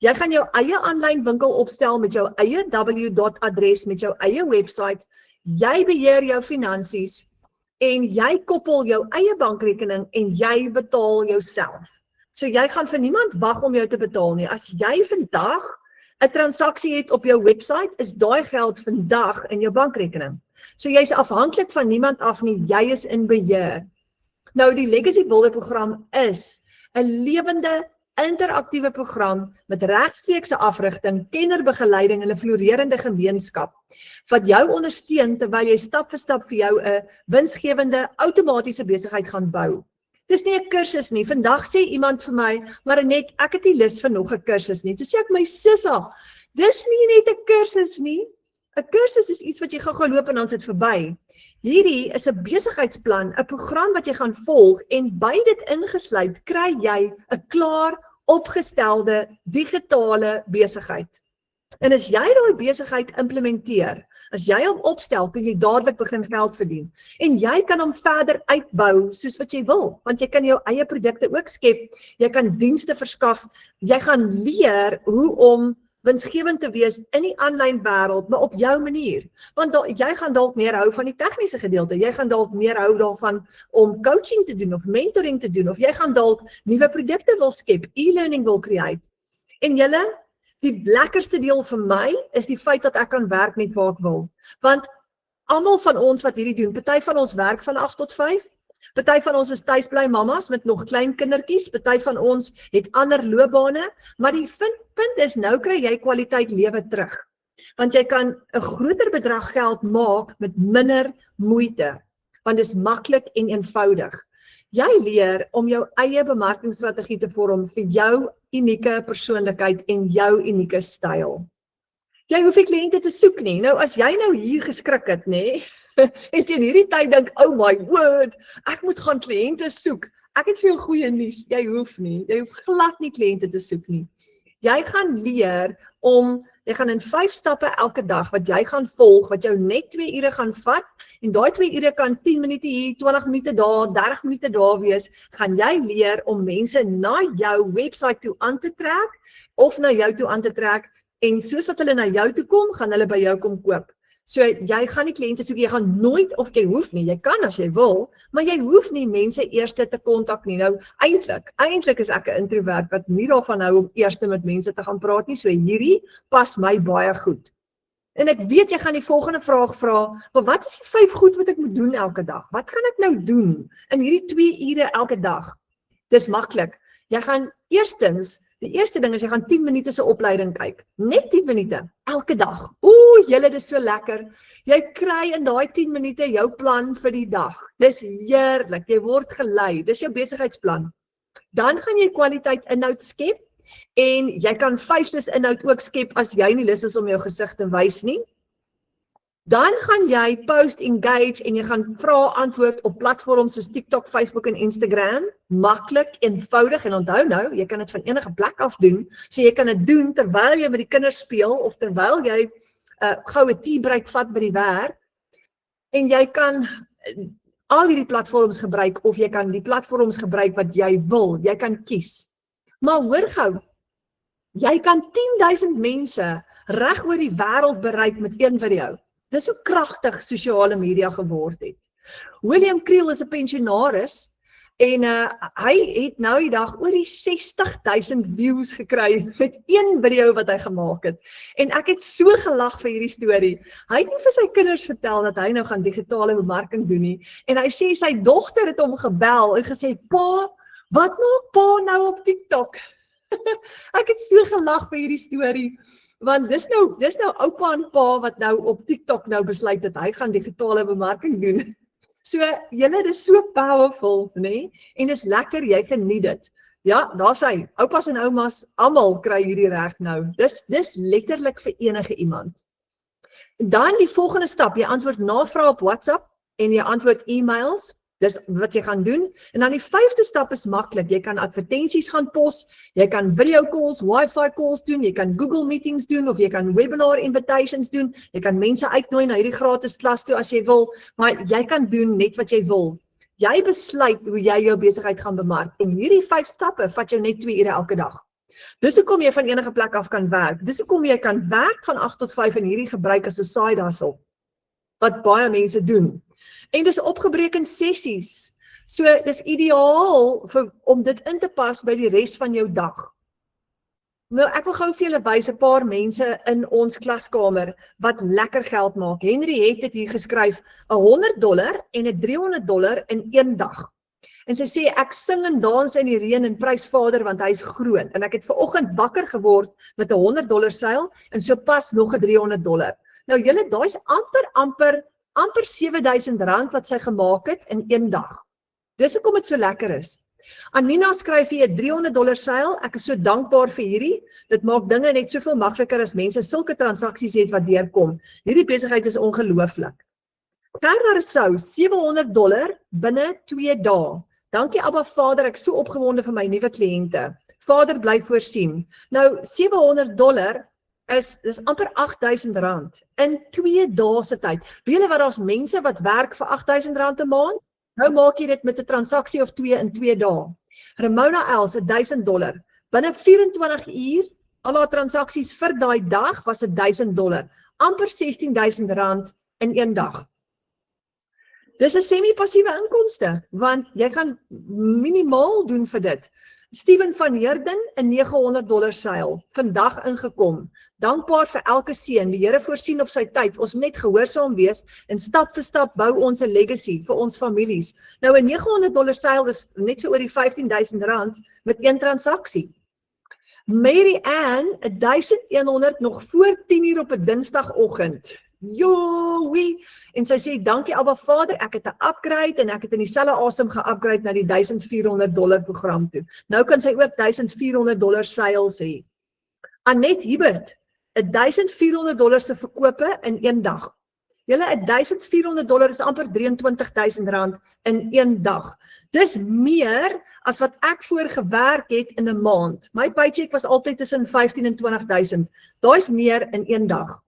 Jy gaan jou eie aanlyn winkel opstel met jou eie www.adres, met jou eie website. Jy beheer jou finansies en jy koppel jou eie bankrekening en jy betaal jouself. So jy gaan vir niemand wag om jou te betaal nie. As jy vandag 'n transaksie het op jou website, is daai geld vandag in jou bankrekening. So jy's afhanklik van niemand af nie, jy is in beheer. Nou die Legacy Builder program is 'n lewende, interaktiewe program met regstreekse afrigting, kennerbegeleiding en 'n floreerende gemeenskap wat jou ondersteun terwyl jy stap vir stap vir jou 'n winsgewende outomatiese besigheid gaan bou. Dis nie 'n kursus nie. Vandag sê iemand vir my, maar net ek het nie lus vir nog 'n kursus nie. Toe sê ek my sissa, dis nie net 'n kursus nie. 'n Kursus is iets wat jy gou-gou loop en dan sit verby. Hierdie is 'n besigheidsplan, 'n program wat jy gaan volg en by dit ingesluit kry jy 'n klaar opgestelde digitale besigheid. En as jy daai besigheid implementeer, as jy hom opstel, kan jy dadelik begin geld verdien. En jy kan hom verder uitbou soos wat jy wil, want jy kan jou eie produkte ook skep, jy kan dienste verskaf, jy gaan leer hoe om winsgewend te wees in die aanlyn wêreld, maar op jou manier. Want jy gaan dalk meer hou van die tegniese gedeelte, jy gaan dalk meer hou daarvan om coaching te doen of mentoring te doen, of jy gaan dalk nuwe produkte wil skep, e-learning wil create. En julle, die lekkerste deel vir my is die feit dat ek kan werk net waar ek wil. Want almal van ons wat hierdie doen, party van ons werk van 8 tot 5, party van ons is tuisbly mammas met nog klein kindertjies, party van ons het ander loopbane, maar die punt is nou kry jy kwaliteit lewe terug. Want jy kan 'n groter bedrag geld maak met minder moeite, want dit is maklik en eenvoudig. Jy leer om jou eie bemarkingsstrategie te vorm vir jou unieke persoonlikheid en jou unieke styl. Jy hoef nie kliënte te soek nie. Nou as jy nou hier geskrik het, nê, en teen hierdie tyd dink, oh my word, ek moet gaan kliënte soek. Ek het vir jou goeie nuus, jy hoef nie. Jy hoef glad nie kliënte te soek nie. Jy gaan leer om, jy gaan in 5 stappe elke dag wat jy gaan volg, wat jou net 2 ure gaan vat, en daai 2 ure kan 10 minute hier, 20 minute daar, 30 minute daar wees, gaan jy leer om mense na jou website toe aan te trek, of na jou toe aan te trek, en soos wat hulle na jou toe kom, gaan hulle by jou kom koop. So jy gaan nie kliënte soek, jy gaan nooit, of jy hoef nie, jy kan as jy wil, maar jy hoef nie mense eers te kontak nie. Nou, eintlik is ek 'n introvert wat nie daarvan hou om eers met mense te gaan praat nie, so hierdie pas my baie goed. En ek weet jy gaan die volgende vraag vra, maar wat is die 5 goed wat ek moet doen elke dag? Wat gaan ek nou doen in hierdie 2 ure elke dag? Dis maklik. Jy gaan die eerste ding is jy gaan 10 minute se opleiding kyk. Net 10 minute, elke dag. Oeh, julle, dis so lekker. Jy kry in daai 10 minute jou plan vir die dag. Dis heerlik, jy word gelei, dis jou besigheidsplan. Dan gaan jy kwaliteit inhoud skep, en jy kan faceless inhoud ook skep as jy nie lus is om jou gesig te wys nie. Dan gaan jy post, engage, en jy gaan vra-antwoord op platforms soos TikTok, Facebook en Instagram. Maklik, eenvoudig, en onthou nou, jy kan dit van enige plek af doen. So jy kan dit doen terwyl jy met die kinders speel, of terwyl jy goue teabreak vat by die werk. En jy kan al hierdie platforms gebruik, of jy kan die platforms gebruik wat jy wil. Jy kan kies. Maar hoor gou, jy kan 10.000 mense reg oor die wêreld bereik met een video. Dis hoe kragtig sosiale media geword het. William Creel is 'n pensionaris en hy het nou die dag oor die 60.000 views gekry met een video wat hy gemaak het. En ek het so gelag vir hierdie storie. Hy het nie vir sy kinders vertel dat hy nou gaan digitale bemarking doen nie. En hy sê sy dogter het hom gebel en gesê, "Pa, wat maak pa nou op TikTok?" Ek het so gelag vir hierdie storie. Want dis nou oupa en pa wat nou op TikTok nou besluit dat hy gaan digitale bemarking doen. So, julle, dis so powerful, nê? En dis lekker, jy geniet dit. Ja, daar's hy. Oupas en oumas, almal kry hierdie reg nou. Dis letterlik vir enige iemand. Dan die volgende stap, jy antwoord navrae op WhatsApp en jy antwoord e-mails. Dis wat jy gaan doen. En dan die 5de stap is maklik. Jy kan advertensies gaan pos, jy kan video calls, wifi calls doen, jy kan Google meetings doen, of jy kan webinar invitations doen, jy kan mense uitnooi na hierdie gratis klas toe as jy wil, maar jy kan doen net wat jy wil. Jy besluit hoe jy jou besigheid gaan bemark, en hierdie 5 stappe vat jou net 2 ure elke dag. Dis hoekom jy van enige plek af kan werk. Dis hoekom jy kan werk van 8 tot 5 en hierdie gebruik as 'n side hustle, wat baie mense doen. En dis opgebreek in sessies. So dis ideaal om dit in te pas by die res van jou dag. Nou, ek wil gou vir julle wys 'n paar mense in ons klaskamer wat lekker geld maak. Henry het dit hier geskryf, $100 en $300 in een dag. En sy sê, ek sing en dans in die reën en prys Vader want hy is groot. En ek het vanoggend wakker geword met $100 seil en so pas nog $300. Nou julle, daai is amper R7,000 wat sy gemaak het in een dag. Dis hoekom dit so lekker is. Anina skryf hier $300 seil, ek is so dankbaar vir hierdie, dit maak dinge net soveel makliker as mense sulke transaksies het wat deurkom. Hierdie besigheid is ongelooflik. Gerda Rousseau, $700 binne 2 dae. Dankie Abba Vader, ek is so opgewonde vir my nuwe kliënte. Vader bly voorsien. Nou $700 dis amper R8,000 in 2 dae se tyd. Weet julle wat daar's mense wat werk vir R8,000 'n maand? Nou maak jy dit met 'n transaksie of 2 in 2 dae. Ramona Els, $1,000. Binne 24 uur, al haar transaksies vir daai dag was $1,000. Amper R16,000 in een dag. Dis 'n semi-passiewe inkomste, want jy gaan minimaal doen vir dit. Steven van Heerden, een $900 seil, vandag ingekom. Dankbaar vir elke seën, die Here voorsien op sy tyd, ons moet net gehoorsaam wees en stap vir stap bou ons 'n legacy vir ons families. Nou 'n $900 seil is net so oor die R15,000 met een transaksie. Mary Ann, 1,100 nog voor 10 uur op 'n Dinsdagoggend. Joe, en sy sê, dankie Abba Vader, ek het 'n upgrade en ek het in dieselfde asem ge-upgrade na die $1,400 program toe. Nou kan sy ook $1,400 seils hê. Annette Hubert, $1,400 se verkope in een dag. Julle, $1,400 is amper R23,000 in een dag. Dis meer as wat ek voor gewerk het in 'n maand. My paycheck was altyd tussen 15 en 20,000. Daai is meer in een dag.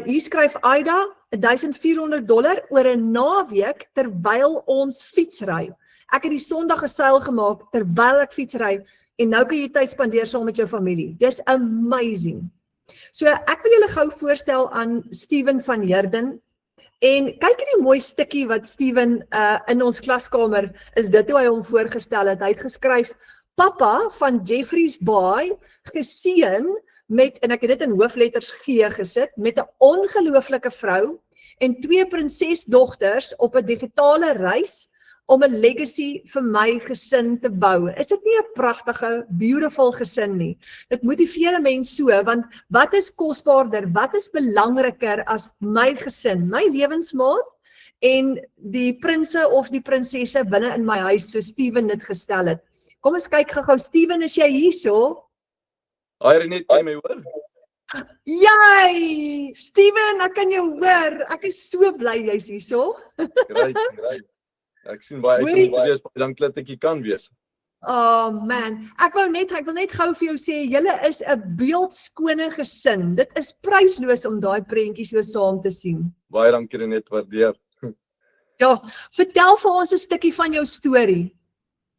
Hier skryf Aida, $1,400 oor 'n naweek terwyl ons fietsry. Ek het die Sondag 'n seil gemaak terwyl ek fietsry en nou kan jy tyd spandeer saam met jou familie. Dis amazing. So ek wil julle gou voorstel aan Steven van Heerden. En kyk hierdie mooi stukkie wat Steven in ons klaskamer is dit hoe hy hom voorgestel het. Hy het geskryf, Papa van Jeffreys Bay, geseën met, en ek het dit in hoofletters G gesit, met 'n ongelooflike vrou en 2 prinsesdogters op 'n digitale reis om 'n legacy vir my gesin te bou. Is dit nie 'n pragtige, beautiful gesin nie? Dit motiveer 'n mens so, want wat is kosbaarder, wat is belangriker as my gesin, my lewensmaat en die prinse of die prinsesse binne in my huis, so Steven dit gestel het. Kom ons kyk gou-gou, Steven, is jy hierso? Hi Renet, kan jy my hoor? Jy, Steven, ek kan jou hoor. Ek is so bly jy's hierso. Right. Ek sien baie uit om te wees, dankie dat ek hier kan wees. Oh man, ek wil net gou vir jou sê, julle is 'n beeldskone gesin. Dit is prysloos om daai prentjies so saam te sien. Baie dankie Renet, waardeer. Ja, vertel vir ons 'n stukkie van jou storie.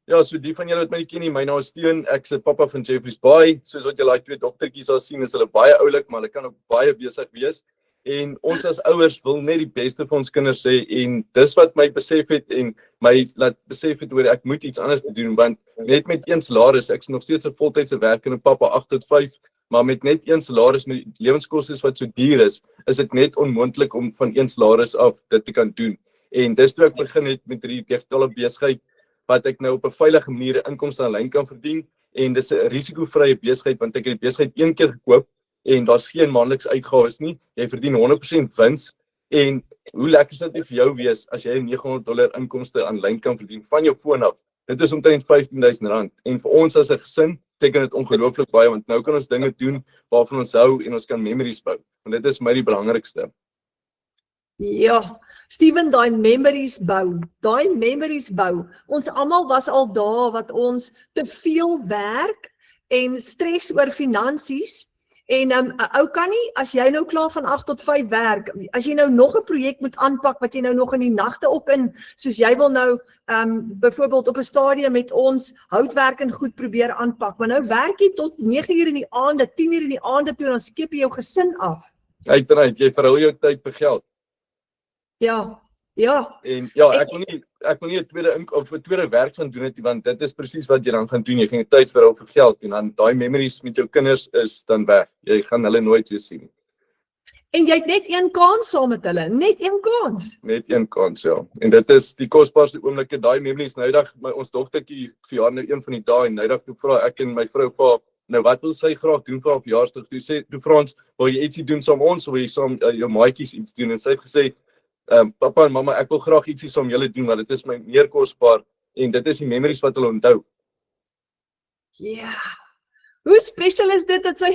Ja, so die van julle wat my ken nie, my naam is Steven, ek se pappa van Jeffreys Bay. Soos wat julle daai 2 dogtertjies al sien, is hulle baie oulik, maar hulle kan ook baie besig wees. En ons as ouers wil net die beste vir ons kinders hê en dis wat my besef het en my laat besef het oor ek moet iets anders te doen, want net met een salaris, ek is nog steeds 'n voltydse werkende pappa 8 tot 5, maar met net een salaris met die lewenskoste wat so duur is dit net onmoontlik om van een salaris af dit te kan doen. En dis toe ek begin het met hierdie digitale besigheid wat ek nou op 'n veilige manier inkomste aanlyn kan verdien en dis 'n risikovrye besigheid want ek het die besigheid een keer gekoop en daar's geen maandelikse uitgawes nie. Jy verdien 100% wins en hoe lekker sal dit vir jou wees as jy $900 inkomste aanlyn kan verdien van jou foon af. Dit is omtrent R15,000 en vir ons as 'n gesin beteken dit ongelooflik baie want nou kan ons dinge doen waarvan ons hou en ons kan memories bou. Want dit is vir my die belangrikste. Ja, Steven, daai memories bou. Ons almal was al daar wat ons te veel werk en stres oor finansies. En 'n ou kan nie, as jy nou klaar van 8 tot 5 werk, as jy nou nog 'n projek moet aanpak wat jy nou nog in die nagte ook in, soos jy wil nou byvoorbeeld op 'n stadium met ons houtwerk en goed probeer aanpak, maar nou werk jy tot 9 uur in die aande, 10 uur in die aande toe, dan skep jy jou gesin af. Uiteraard, jy verhou jou tyd vir geld. Ja. En ja, ek wil nie 'n tweede werk gaan doen het, want dit is presies wat jy dan gaan doen. Jy gaan jou tyd verhou vir geld en dan daai memories met jou kinders is dan weg. Jy gaan hulle nooit weer sien. En jy het net een kans saam met hulle, net een kans. Net een kans, ja. En dit is die kosbaarste oomblikke, daai memories. Noudag, ons dogtertjie verjaar nou een van die dae en noudag toe vra ek en my vrou vir haar, nou wat wil sy graag doen vir haar verjaarsdag? Toe vra ons, wil jy ietsie doen saam ons of wil jy saam jou maatjies iets doen? En sy het gesê, pappa en mamma, ek wil graag ietsie saam julle doen, want dit is my meer kosbaar en dit is die memories wat hulle onthou. Ja. Hoe special is dit dat sy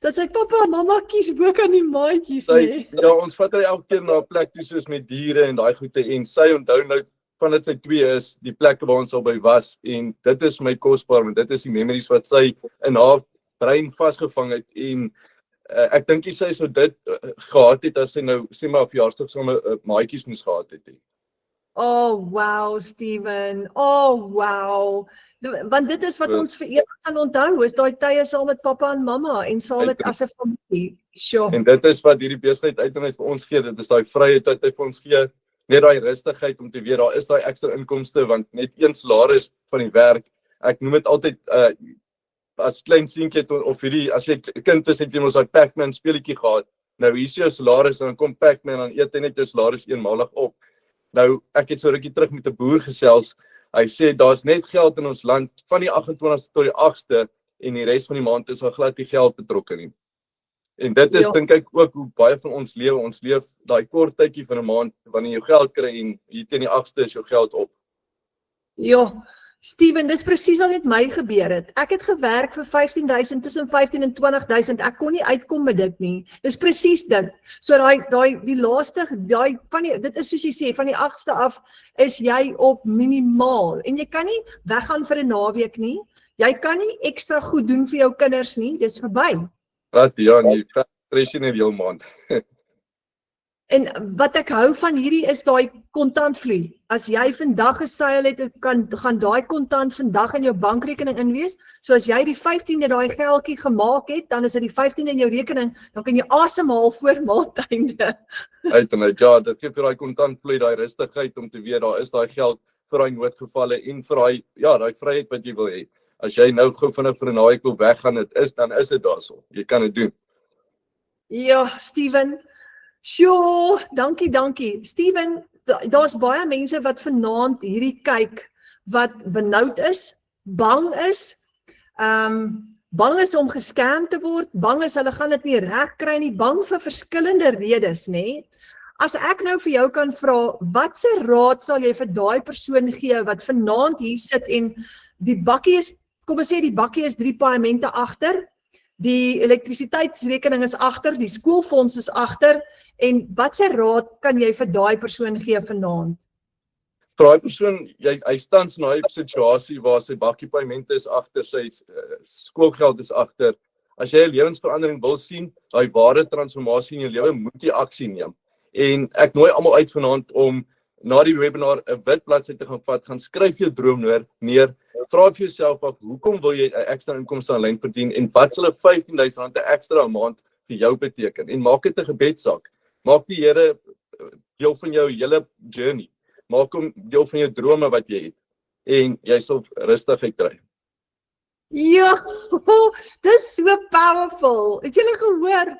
dat sy pappa en mamma kies bo kan die maatjies, nee? Ja, ons vat hy elke keer na 'n plek toe soos met diere en daai goede en sy onthou nou van dit sy 2 is die plekke waar ons al by was en dit is my kosbaar want dit is die memories wat sy in haar brein vasgevang het en ek dink sy sou dit gehad het as sy nou sê maar op verjaarsdag saam maatjies moes gehad het. Oh wow, Steven. Oh wow. Want dit is wat ons vir ewig gaan onthou, is daai tye saam met pappa en mamma en saam met as 'n familie. Sure. En dit is wat hierdie besigheid uiteindelik vir ons gee. Dit is daai vryheid wat hy vir ons gee. Net daai rustigheid om te weet daar is daai ekstra inkomste want net een salaris van die werk. Ek noem dit altyd as klein seentjie of hierdie as jy kind is het jy mos daai Pac-Man speletjie gehad. Nou hier is jou salaris en dan kom Pac-Man en dan eet hy net jou salaris eenmalig op. Nou ek het so rukkie terug met 'n boer gesels. Hy sê daar's net geld in ons land van die 28ste tot die 8ste en die res van die maand is daar glad nie geld betrokke nie. En dit is dink ek ook hoe baie van ons lewe. Ons leef daai kort tydjie van 'n maand wanneer jy geld kry en hier teen die 8ste is jou geld op. Ja, Steven, dis presies wat met my gebeur het. Ek het gewerk vir 15.000 tussen 15 en 20.000. Ek kon nie uitkom met dit nie. Dis presies dit. So die laaste dit is soos jy sê van die 8ste af is jy op minimaal en jy kan nie weggaan vir 'n naweek nie. Jy kan nie ekstra goed doen vir jou kinders nie. Dis verby. Wat ja, nie pressie nie die hele maand. En wat ek hou van hierdie is daai kontantvloei. As jy vandag geseil het, gaan daai kontant vandag in jou bankrekening inwees. So as jy die 15de daai geldjie gemaak het, dan is dit die 15de in jou rekening, dan kan jy asemhaal voor maandeinde. Uiteindelik, ja, dit gee vir daai kontantvloei, daai rustigheid om te weet daar is daai geld vir daai noodgevalle en vir daai vryheid wat jy wil hê. As jy nou gou vinnig vir 'n naweek wil weggaan, dan is dit daarso. Jy kan dit doen. Ja, Steven. Sjoe, dankie. Steven, daar's baie mense wat vanaand hierdie kyk wat benoud is, bang is om gescam te word, bang is hulle gaan dit nie reg kry nie, bang vir verskillende redes, nê? As ek nou vir jou kan vra, watse raad sal jy vir daai persoon gee wat vanaand hier sit en die bakkie is, kom ons sê die bakkie is 3 paaiemente agter, die elektrisiteitsrekening is agter, die skoolfonds is agter, en watse raad kan jy vir daai persoon gee vanaand? Vir daai persoon, hy staan in 'n situasie waar sy bakkiepaemente is agter, sy skoolgeld is agter. As jy 'n lewensverandering wil sien, daai ware transformasie in jou lewe, moet jy aksie neem. En ek nooi almal uit vanaand om na die webinar 'n wit bladsy te gaan vat, gaan skryf jou droom neer, vra vir jouself af, hoekom wil jy 'n ekstra inkomste aanlyn verdien en wat sal 'n R15.000 'n ekstra 'n maand vir jou beteken? En maak dit 'n gebedsaak. Maak die Here deel van jou hele journey. Maak hom deel van jou drome wat jy het en jy sal rustigheid kry. Ja, dis so powerful. Het julle gehoor?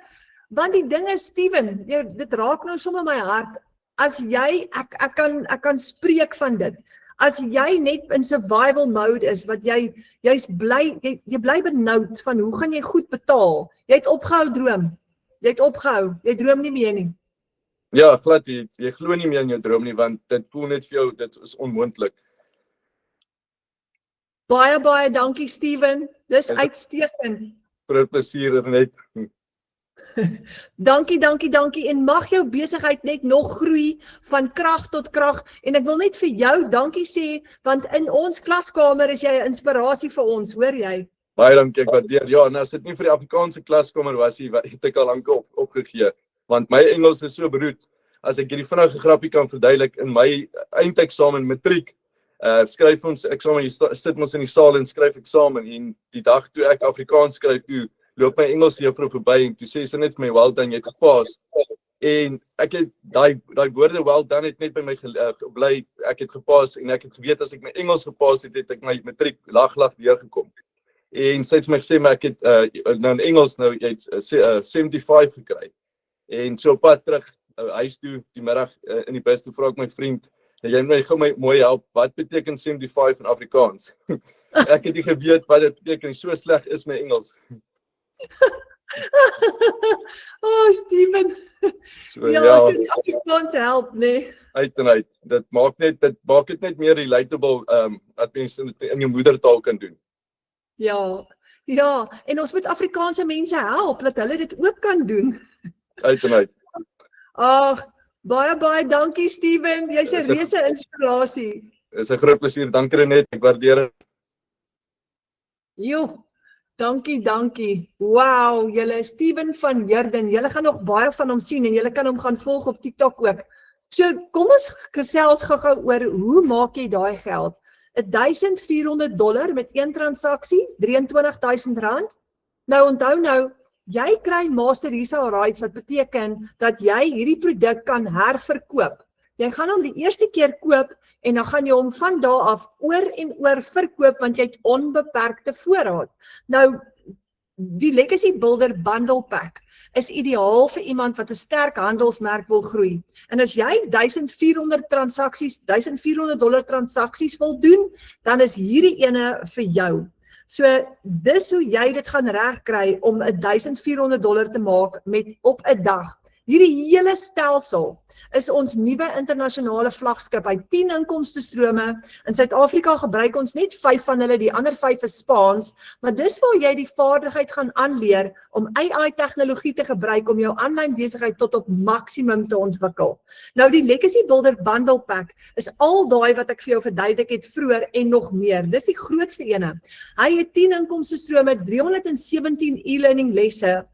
Want die ding is, Steven, dit raak nou sommer my hart. As jy, ek kan spreek van dit. As jy net in survival mode is, wat jy's bly, jy bly benoud van hoe gaan jy goed betaal? Jy het opgehou droom. Jy het opgehou. Jy droom nie meer nie. Ja, glad, jy glo nie meer in jou droom nie, want dit voel net vir jou, dit is onmoontlik. Baie dankie, Steven. Dis uitstekend. Groot plesier net. Dankie en mag jou besigheid net nog groei van krag tot krag en ek wil net vir jou dankie sê want in ons klaskamer is jy 'n inspirasie vir ons, hoor jy? Baie dankie, ek waardeer. Ja, en as dit nie vir die Afrikaanse klaskamer was nie, het ek al lank opgegee, want my Engels is so beroerd. As ek hierdie vinnige grappie kan verduidelik, in my eindeksamen matriek skryf ons eksamen, jy sit ons in die saal en skryf eksamen en die dag toe ek Afrikaans skryf, toe loop my Engelse juffrou verby en toe sê sy net vir my, well done, jy het gepaas. En ek het daai woorde well done het net by my gebly, ek het gepaas en ek het geweet as ek my Engels gepaas het, het ek my matriek lag deurgekom. En sy het vir my gesê, maar ek het nou in Engels nou jy het 75 gekry. En so op pad terug huis toe die middag in die bus toe vra ek my vriend, jy moet my gou mooi help, wat beteken 75 in Afrikaans? Ek het nie geweet wat dit beteken, so sleg is my Engels. Oh, Steven. So, Ja, so die Afrikaans help, nee. Uit en uit. Dit maak dit net meer relatable, dat mense in jou moedertaal kan doen. Ja, en ons moet Afrikaanse mense help, dat hulle dit ook kan doen. Uit en uit. Ag, baie dankie Steven, jy's 'n Is 'n- reuse inspirasie. Is 'n groot plesier, dankie Renet, ek waardeer dit. Jo, dankie. Wow, julle Steven van Heerden, julle gaan nog baie van hom sien en julle kan hom gaan volg op TikTok ook. So, kom ons gesels gou-gou oor hoe maak jy daai geld? $1,400 met een transaksie, R23,000. Nou onthou jy kry master resale rights wat beteken dat jy hierdie produk kan herverkoop. Jy gaan hom die eerste keer koop en dan gaan jy hom van daar af oor en oor verkoop want jy het onbeperkte voorraad. Nou, die Legacy Builder Bundle Pack is ideaal vir iemand wat 'n sterk handelsmerk wil groei. En as jy $1,400 transaksies wil doen, dan is hierdie ene vir jou. So, dis hoe jy dit gaan regkry om $1,400 te maak op 'n dag. Hierdie hele stelsel is ons nuwe internasionale vlaggenskap. Hy 10 inkomstestrome. In Suid-Afrika gebruik ons net 5 van hulle, die ander 5 is Spaans, maar dis waar jy die vaardigheid gaan aanleer om AI-tegnologie te gebruik om jou aanlyn besigheid tot op maksimum te ontwikkel. Nou die Legacy Builder Bundle Pack is al daai wat ek vir jou verduidelik het vroeër en nog meer. Dis die grootste ene. Hy het 10 inkomstestrome, 317 e-learning lesse,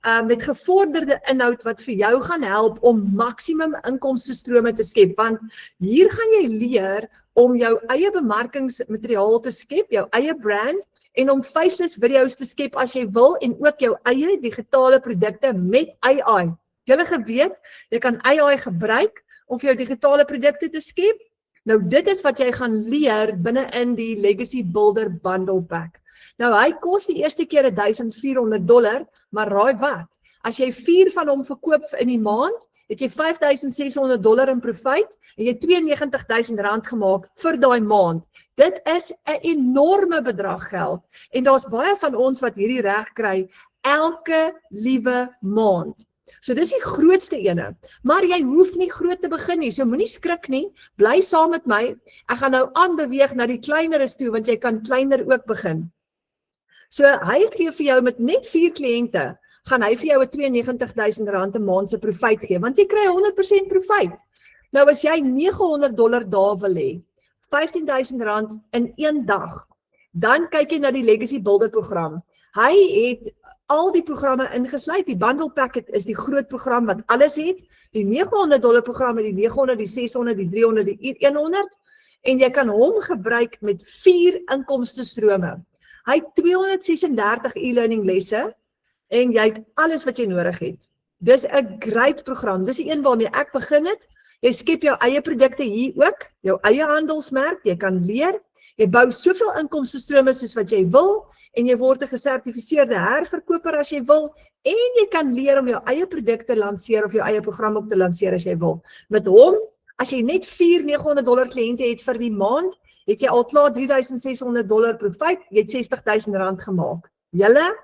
met gevorderde inhoud wat vir jou gaan help om maksimum inkomstestrome te skep, want hier gaan jy leer om jou eie bemarkingsmateriaal te skep, jou eie brand, en om faceless video's te skep as jy wil, en ook jou eie digitale produkte met AI. Julle geweet, jy kan AI gebruik om vir jou digitale produkte te skep. Nou dit is wat jy gaan leer binne in die Legacy Builder Bundle Pack. Nou hy kos die eerste keer $1,400, maar raai wat? As jy 4 van hom verkoop in die maand, het jy $5,600 in profijt en jy R92,000 gemaak vir daai maand. Dit is 'n enorme bedrag geld en daar's baie van ons wat hierdie reg kry elke liewe maand. So dis die grootste ene, maar jy hoef nie groot te begin nie, so moenie skrik nie, bly saam met my, ek gaan nou aanbeweeg na die kleineres toe, want jy kan kleiner ook begin. So hy gee vir jou met net 4 kliënte, gaan hy vir jou 'n R92,000 'n maand se profijt gee, want jy kry 100% profijt. Nou as jy $900 daar wil hê, R15,000 in een dag, dan kyk jy na die Legacy Builder program. Hy het al die programme ingesluit, die bundle packet is die groot program wat alles het, die $900 program met die 900, die 600, die 300, die 100, en jy kan hom gebruik met 4 inkomstestrome. Hy het 236 e-learning lesse, en jy het alles wat jy nodig het. Dis 'n great program, dis die een waarmee ek begin het. Jy skep jou eie produkte hier ook, jou eie handelsmerk, jy kan leer, jy bou soveel inkomstestrome soos wat jy wil, en jy word 'n gesertifiseerde herverkoper as jy wil, en jy kan leer om jou eie produkte te lanseer, of jou eie program op te lanseer as jy wil. Met hom, as jy net 4 $900 kliënte het vir die maand, het jy al klaar $3,600 profijt, jy het R60,000 gemaak. Julle,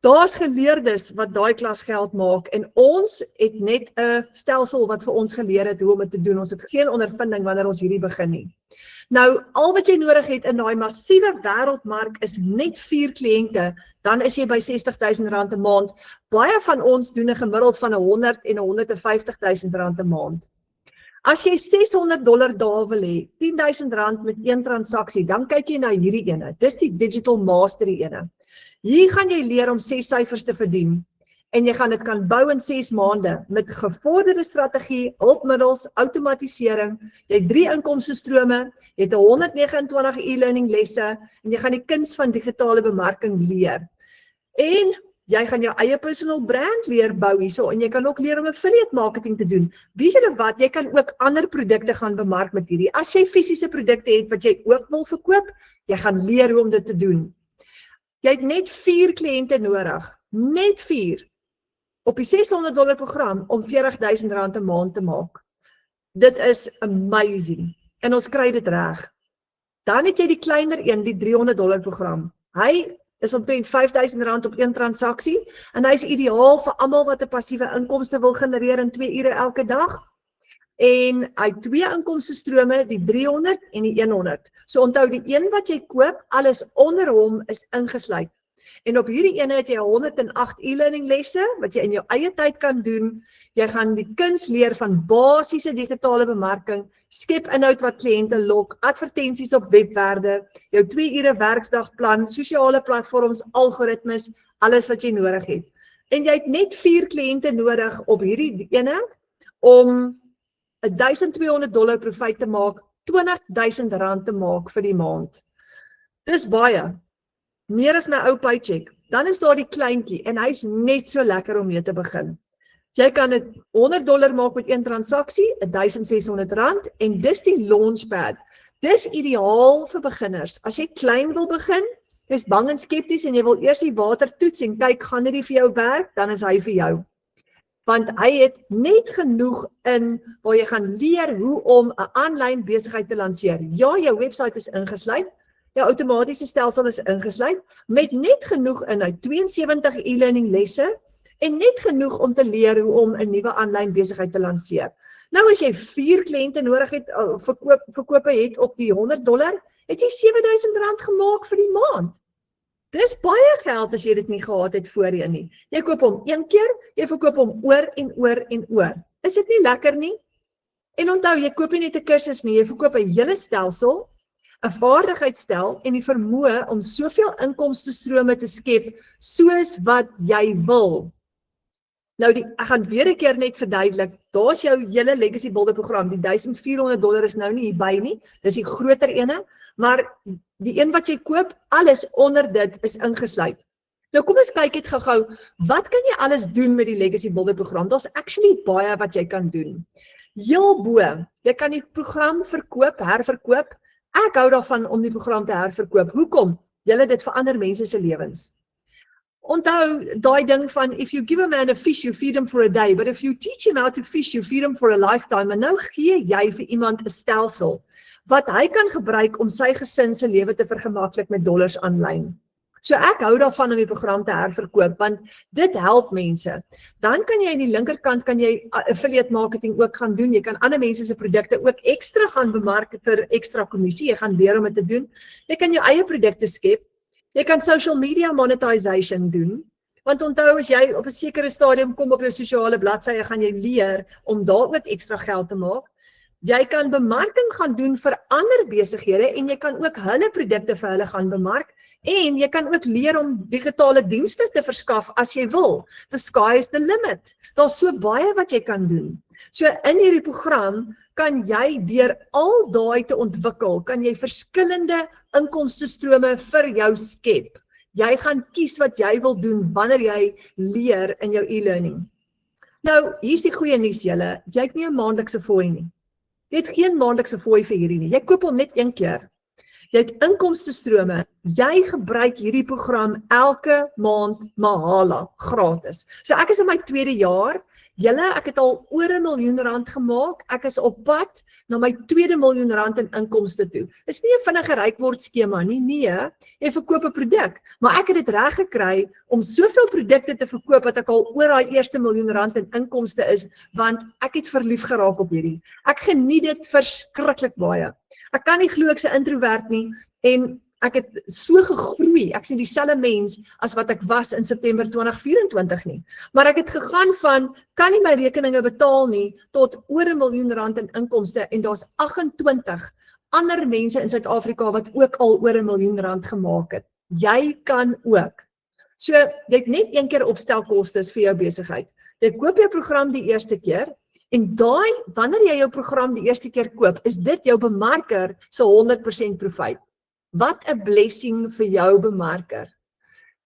daar's geleerdes wat daai klas geld maak, en ons het net 'n stelsel wat vir ons geleer het hoe om dit te doen. Ons het geen ondervinding wanneer ons hierdie begin nie. Nou, al wat jy nodig het in daai massiewe wêreldmark is net 4 kliënte, dan is jy by R60,000 'n maand. Baie van ons doen 'n gemiddeld van 100 en 150,000 rand 'n maand. As jy $600 daar wil hê, R10,000 met een transaksie, dan kyk jy na hierdie ene. Dis die Digital Mastery ene. Hier gaan jy leer om 6 syfers te verdien, en jy gaan dit kan bou in 6 maande, met gevorderde strategie, hulpmiddels, outomatisering, jy het 3 inkomstestrome, jy het 129 e-learning lesse, en jy gaan die kuns van digitale bemarking leer. En jy gaan jou eie personal brand leer bou hierso, en jy kan ook leer om affiliate marketing te doen. Weet julle wat, jy kan ook ander produkte gaan bemark met hierdie. As jy fisiese produkte het wat jy ook wil verkoop, jy gaan leer hoe om dit te doen. Jy het net 4 kliënte nodig, net 4. op die $600 program om R40.000 'n maand te maak. Dit is amazing. En ons kry dit reg. Dan het jy die kleiner een, die $300 program. Hy is omtrent R5.000 op een transaksie en hy is ideaal vir almal wat 'n passiewe inkomste wil genereer in 2 ure elke dag. En hy het 2 inkomstestrome, die 300 en die 100. So onthou, die een wat jy koop, alles onder hom is ingesluit. En op hierdie ene het jy 108 e-learning lesse, wat jy in jou eie tyd kan doen. Jy gaan die kuns leer van basiese digitale bemarking, skep inhoud wat kliënte lok, advertensies op webwerwe, jou 2 ure werksdagplan, sosiale platforms, algoritmes, alles wat jy nodig het. En jy het net 4 kliënte nodig op hierdie ene om $1,200 profijt te maak, R20.000 te maak vir die maand. Dis baie. Meer as my ou paycheck. Dan is daar die kleintjie en hy's net so lekker om mee te begin. Jy kan dit $100 maak met een transaksie, R1,600 en dis die launchpad. Dis ideaal vir beginners. As jy klein wil begin, jy's bang en skepties en jy wil eers die water toets en kyk, gaan dit vir jou werk, dan is hy vir jou. Want hy het net genoeg in waar jy gaan leer hoe om 'n aanlyn besigheid te lanseer. Ja, jou webwerf is ingesluit, jou outomatiese stelsel is ingesluit, met net genoeg in, 72 e-learning lesse en net genoeg om te leer hoe om 'n nuwe aanlyn besigheid te lanseer. Nou as jy 4 kliënte nodig het, verkope het op die $100, het jy R7.000 gemaak vir die maand. Dis baie geld as jy dit nie gehad het voorheen nie. Jy koop hom een keer, jy verkoop hom oor en oor en oor. Is dit nie lekker nie? En onthou, jy koop nie net 'n kursus nie, jy verkoop 'n hele stelsel, 'n vaardigheidsstel en die vermoë om soveel inkomstestrome te skep soos wat jy wil. Nou, ek gaan weer 'n keer net verduidelik, daar's jou hele Legacy Builder program, die $1,400 is nou nie hierby nie, dis die groter ene, maar die een wat jy koop, alles onder dit is ingesluit. Nou kom ons kyk net gou-gou, wat kan jy alles doen met die Legacy Builder program? Daar's actually baie wat jy kan doen. Heel bo, jy kan die program verkoop, herverkoop. Ek hou daarvan om die program te herverkoop. Hoekom? Julle dit verander mense se lewens. Onthou daai ding van, if you give a man a fish, you feed him for a day, but if you teach him how to fish, you feed him for a lifetime. En nou gee jy vir iemand 'n stelsel wat hy kan gebruik om sy gesin se lewe te vergemaklik met dollars aanlyn. So ek hou daarvan om die program te herverkoop, want dit help mense. Dan kan jy aan die linkerkant kan jy affiliate marketing ook gaan doen. Jy kan ander mense se produkte ook ekstra gaan bemark vir ekstra kommissie. Jy gaan leer om dit te doen. Jy kan jou eie produkte skep. Jy kan social media monetization doen. Want onthou, as jy op 'n sekere stadium kom op jou sosiale bladsye, gaan jy leer om daar ook ekstra geld te maak. Jy kan bemarking gaan doen vir ander besighede en jy kan ook hulle produkte vir hulle gaan bemark en jy kan ook leer om digitale dienste te verskaf as jy wil. The sky is the limit. Daar's so baie wat jy kan doen. So in hierdie program kan jy deur al daai te ontwikkel, kan jy verskillende inkomstestrome vir jou skep. Jy gaan kies wat jy wil doen wanneer jy leer in jou e-learning. Nou, hier's die goeie nuus julle, jy het nie 'n maandelikse fooi nie. Jy het geen maandelikse fooi vir hierdie nie. Jy koop hom net een keer. Jy het inkomstestrome. Jy gebruik hierdie program elke maand mahala, gratis. So ek is in my 2de jaar. Julle, ek het al oor R1 miljoen gemaak. Ek is op pad na my R2 miljoen in inkomste toe. Dis nie 'n vinnige rykword skema nie, nee. Jy verkoop 'n produk, maar ek het dit reg gekry om soveel produkte te verkoop dat ek al oor daai eerste R1 miljoen in inkomste is, want ek het verlief geraak op hierdie. Ek geniet dit verskriklik baie. Ek kan nie glo ek's 'n introvert nie en ek het so gegroei, ek is nie dieselfde mens as wat ek was in September 2024 nie. Maar ek het gegaan van, kan nie my rekeninge betaal nie, tot oor R1 miljoen in inkomste en daar's 28 ander mense in Suid-Afrika wat ook al oor R1 miljoen gemaak het. Jy kan ook. So, jy het net een keer opstelkostes vir jou besigheid. Jy koop jou program die eerste keer, en daai, wanneer jy jou program die eerste keer koop, is dit jou bemarker se 100% profijt. Wat 'n blessing vir jou bemarker.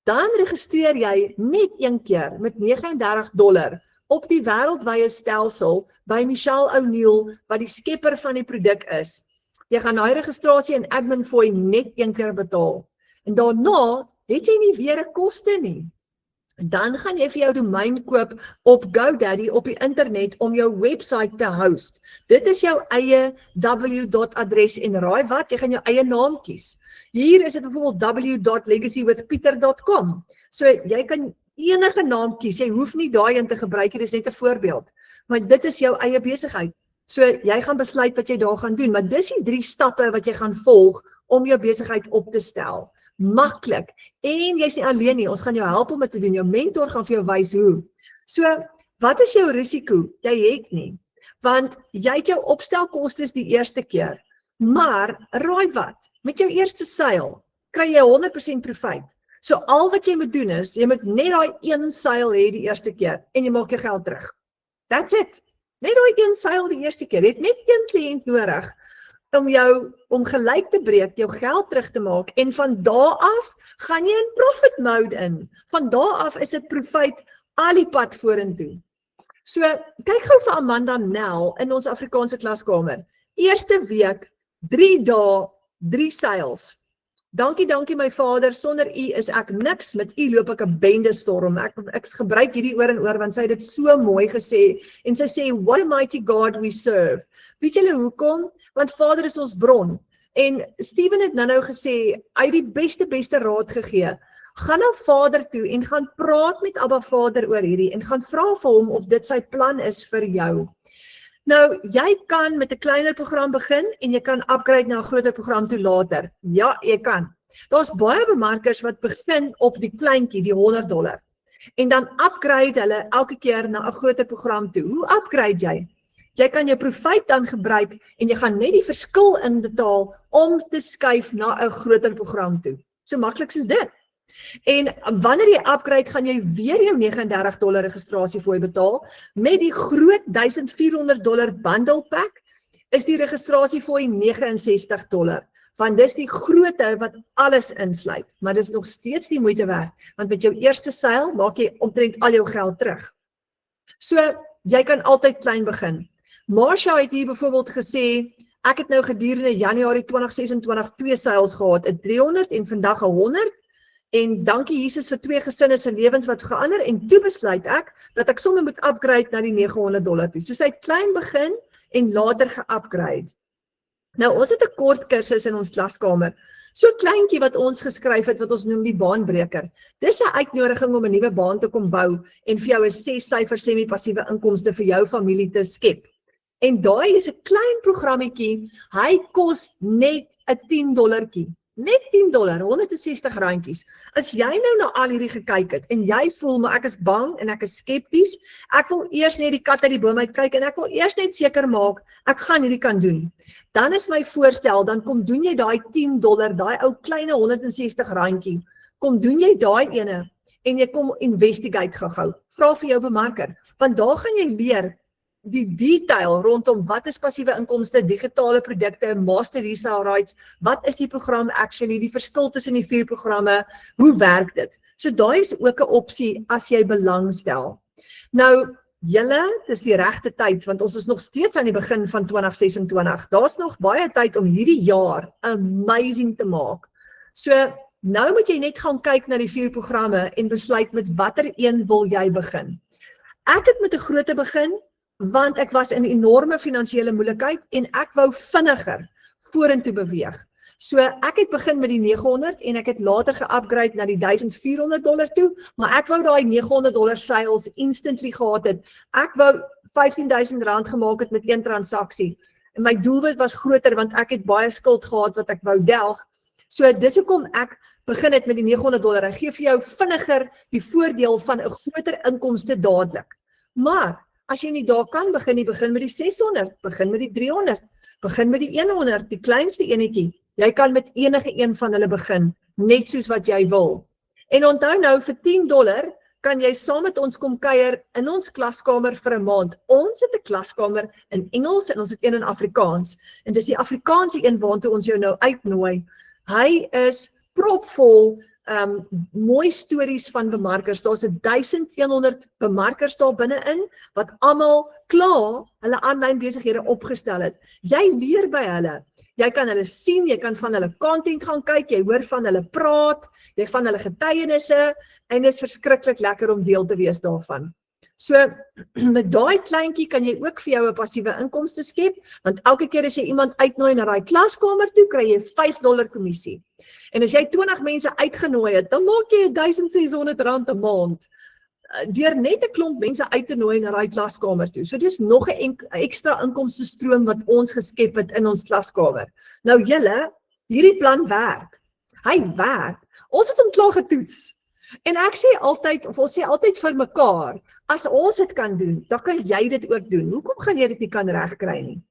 Dan registreer jy net een keer met $39 op die wêreldwye stelsel by Michelle O'Neill, wat die skepper van die produk is. Jy gaan daai registrasie en admin fooi net een keer betaal. En daarna het jy nie weer 'n koste nie. Dan gaan jy vir jou domein koop op GoDaddy op die internet om jou website te host. Dit is jou eie w.adres en raai wat, jy gaan jou eie naam kies. Hier is dit byvoorbeeld w.legacywithpeter.com. So jy kan enige naam kies, jy hoef nie daai in te gebruik, dit is net 'n voorbeeld. Maar dit is jou eie besigheid. So jy gaan besluit wat jy daar gaan doen, maar dis die 3 stappe wat jy gaan volg om jou besigheid op te stel. Maklik. En jy's nie alleen nie, ons gaan jou help om dit te doen. Jou mentor gaan vir jou wys hoe. So, wat is jou risiko? Jy het nie. Want jy het jou opstelkostes die eerste keer. Maar, raai wat? Met jou eerste seil kry jy 100% profijt. So, al wat jy moet doen is, jy moet net daai een seil hê die eerste keer en jy maak jou geld terug. That's it. Net daai een seil die eerste keer. Jy het net een kliënt nodig om gelyk te breek, jou geld terug te maak en van daar af gaan jy in profit mode in. Van daar af is dit profijt al die pad vorentoe. So, kyk gou vir Amanda Nel in ons Afrikaanse klaskamer. Eerste week, 3 dae, 3 seils. Dankie my Vader, sonder u is ek niks, met u loop ek 'n bende storm. Ek gebruik hierdie oor en oor, want sy het dit so mooi gesê, en sy sê, what a mighty God we serve. Weet julle hoekom? Want Vader is ons bron, en Steven het nou gesê, hy het die beste raad gegee, gaan na Vader toe, en gaan praat met Abba Vader oor hierdie, en gaan vra vir hom, of dit sy plan is vir jou. Nou, jy kan met 'n kleiner program begin en jy kan upgrade na 'n groter program toe later. Ja, jy kan. Daar's baie bemarkers wat begin op die kleintjie, die $100. En dan upgrade hulle elke keer na 'n groter program toe. Hoe upgrade jy? Jy kan jou profijt dan gebruik en jy gaan net die verskil inbetaal om te skuif na 'n groter program toe. So maklik soos dit. En wanneer jy upgrade, gaan jy weer jou $39 registrasiefooi betaal. Met die groot $1,400 bundle pack is die registrasiefooi $69. Want dis die grootte wat alles insluit. Maar dis nog steeds die moeite werd. Want met jou eerste seil maak jy omtrent al jou geld terug. So, jy kan altyd klein begin. Marsha het hier byvoorbeeld gesê, ek het nou gedurende Januarie 2026 2 seils gehad, 'n 300 en vandag 'n 100. En dankie Jesus vir 2 gesinne se lewens wat verander, en toe besluit ek dat ek sommer moet upgrade na die $900 toe. So sy het klein begin en later ge-upgrade. Nou ons het 'n kort kursus in ons klaskamer. So kleintjie wat ons geskryf het wat ons noem die baanbreker. Dis 'n uitnodiging om 'n nuwe baan te kom bou en vir jou 'n 6-syfer semi-passiewe inkomste vir jou familie te skep. En daai is 'n klein programmetjie. Hy kos net 'n $10. Net $10, R160. As jy nou na al hierdie gekyk het, en jy voel, maar ek is bang, en ek is skepties, ek wil eers net die kat uit die boom uit kyk, en ek wil eers net seker maak, ek gaan hierdie kan doen. Dan is my voorstel, dan kom doen jy daai $10, daai ou kleine R160, kom doen jy daai ene, en jy kom investigate gou. Vra vir jou bemarker, want daar gaan jy leer, die detail rondom wat is passiewe inkomste, digitale produkte, master resale rights, wat is die program actually, die verskil tussen die 4 programme, hoe werk dit? So daai is ook 'n opsie as jy belangstel. Nou, julle, dis die regte tyd, want ons is nog steeds aan die begin van 2026. Daar's nog baie tyd om hierdie jaar amazing te maak. So, nou moet jy net gaan kyk na die 4 programme en besluit met watter een wil jy begin. Ek het met 'n grootte begin, want ek was in enorme finansiële moeilikheid en ek wou vinniger vorentoe beweeg. So ek het begin met die 900 en ek het later ge-upgrade na die $1,400 toe, maar ek wou daai $900 sales instantly gehad het. Ek wou R15,000 gemaak het met 1 transaksie. En my doelwit was groter want ek het baie skuld gehad wat ek wou delg. So dis hoekom ek begin het met die $900. Ek gee vir jou vinniger die voordeel van 'n groter inkomste dadelik. Maar as jy nie daar kan begin nie, begin met die 600, begin met die 300, begin met die 100, die kleinste enetjie. Jy kan met enige een van hulle begin, net soos wat jy wil. En onthou nou, vir $10 kan jy saam met ons kom kuier in ons klaskamer vir 'n maand. Ons het 'n klaskamer in Engels en ons het een in Afrikaans. En dis die Afrikaanse een waartoe ons jou nou uitnooi. Hy is propvol mooi stories van bemarkers. Daar's 1100 bemarkers daar binne-in, wat almal klaar hulle aanlyn besighede opgestel het. Jy leer by hulle. Jy kan hulle sien, jy kan van hulle content gaan kyk, jy hoor van hulle praat, jy van hulle getuienisse, en dit is verskriklik lekker om deel te wees daarvan. So, met daai kleintjie kan jy ook vir jou 'n passiewe inkomste skep, want elke keer as jy iemand uitnooi na daai klaskamer toe, kry jy $5 kommissie. En as jy 20 mense uitgenooi het, dan maak jy R1,600 'n maand, deur net 'n klomp mense uit te nooi na daai klaskamer toe. So dis nog 'n ekstra inkomste stroom wat ons geskep het in ons klaskamer. Nou julle, hierdie plan werk. Hy werk. Ons het hom klaar getoets. En ek sê altyd, of ons sê altyd vir mekaar, as ons dit kan doen, dan kan jy dit ook doen. Hoekom gaan jy dit nie kan regkry nie?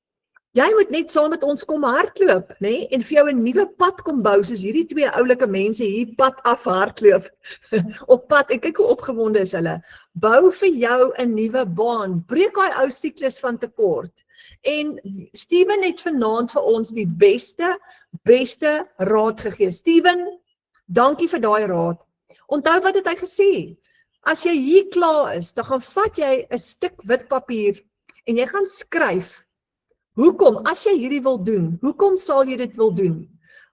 Jy moet net saam met ons kom hardloop, nê? En vir jou 'n nuwe pad kom bou, soos hierdie twee oulike mense hier pad af hardloop. Op pad, en kyk hoe opgewonde is hulle. Bou vir jou 'n nuwe baan, breek daai ou siklus van tekort. En Steven het vanaand vir ons die beste raad gegee. Steven, dankie vir daai raad. Onthou wat het hy gesê? As jy hier klaar is, dan gaan vat jy 'n stuk wit papier en jy gaan skryf. Hoekom, as jy hierdie wil doen, hoekom sal jy dit wil doen?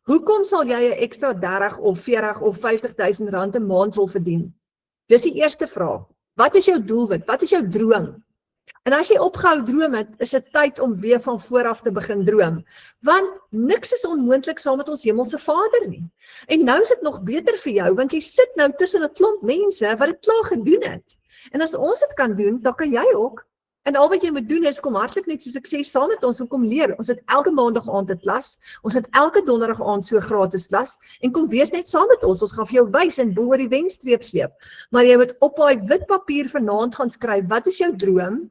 Hoekom sal jy 'n ekstra 30 of 40 of 50.000 rand 'n maand wil verdien? Dis die eerste vraag. Wat is jou doelwit? Wat is jou droom? En as jy opgehou droom het, is dit tyd om weer van vooraf te begin droom. Want niks is onmoontlik saam met ons hemelse Vader nie. En nou is dit nog beter vir jou, want jy sit nou tussen 'n klomp mense wat dit klaar gedoen het. En as ons dit kan doen, dan kan jy ook. En al wat jy moet doen is, kom hardloop net soos ek sê, saam met ons en kom leer. Ons het elke maandag aand 'n klas, ons het elke donderdag aand so gratis klas, en kom wees net saam met ons gaan vir jou wys en bo oor die wenstreep sleep. Maar jy moet op daai wit papier vanaand gaan skryf, wat is jou droom?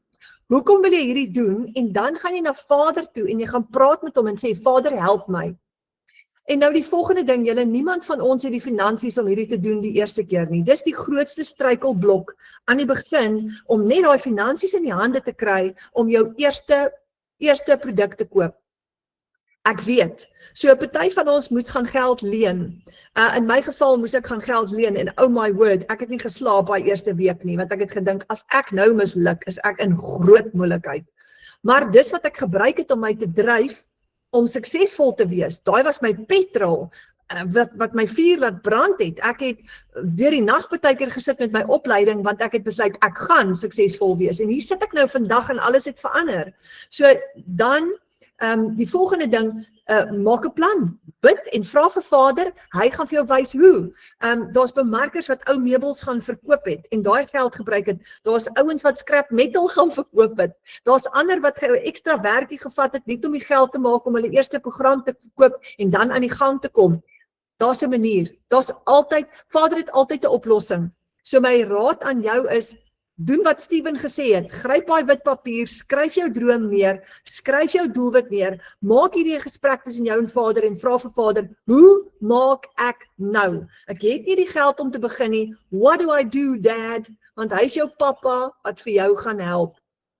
Hoekom wil jy hierdie doen? En dan gaan jy na Vader toe en jy gaan praat met hom en sê, Vader, help my. En nou die volgende ding, julle, niemand van ons het die finansies om hierdie te doen die eerste keer nie. Dis die grootste struikelblok aan die begin, om net daai finansies in die hande te kry, om jou eerste produk te koop. Ek weet, so 'n party van ons moet gaan geld leen. In my geval moes ek gaan geld leen en oh my word, ek het nie geslaap daai eerste week nie, want ek het gedink, as ek nou misluk, is ek in groot moeilikheid. Maar dis wat ek gebruik het om my te dryf, om suksesvol te wees. Daai was my petrol, wat my vuur laat brand het. Ek het deur die nag partykeer gesit met my opleiding, want ek het besluit, ek gaan suksesvol wees. En hier sit ek nou vandag en alles het verander. So dan, die volgende ding, maak 'n plan, bid en vra vir Vader, hy gaan vir jou wys hoe. Daar's bemarkers wat ou meubels gaan verkoop het en daai geld gebruik het. Daar's ouens wat scrap metal gaan verkoop het. Daar's ander wat ekstra werkie gevat het net om die geld te maak om hulle eerste program te verkoop en dan aan die gang te kom. Daar's 'n manier. Vader het altyd 'n oplossing. So my raad aan jou is, doen wat Steven gesê het, gryp daai wit papier, skryf jou droom neer, skryf jou doelwit neer, maak hierdie gesprek tussen jou en Vader en vra vir Vader, hoe maak ek nou? Ek het nie die geld om te begin nie, what do I do, Dad? Want hy is jou pappa wat vir jou gaan help.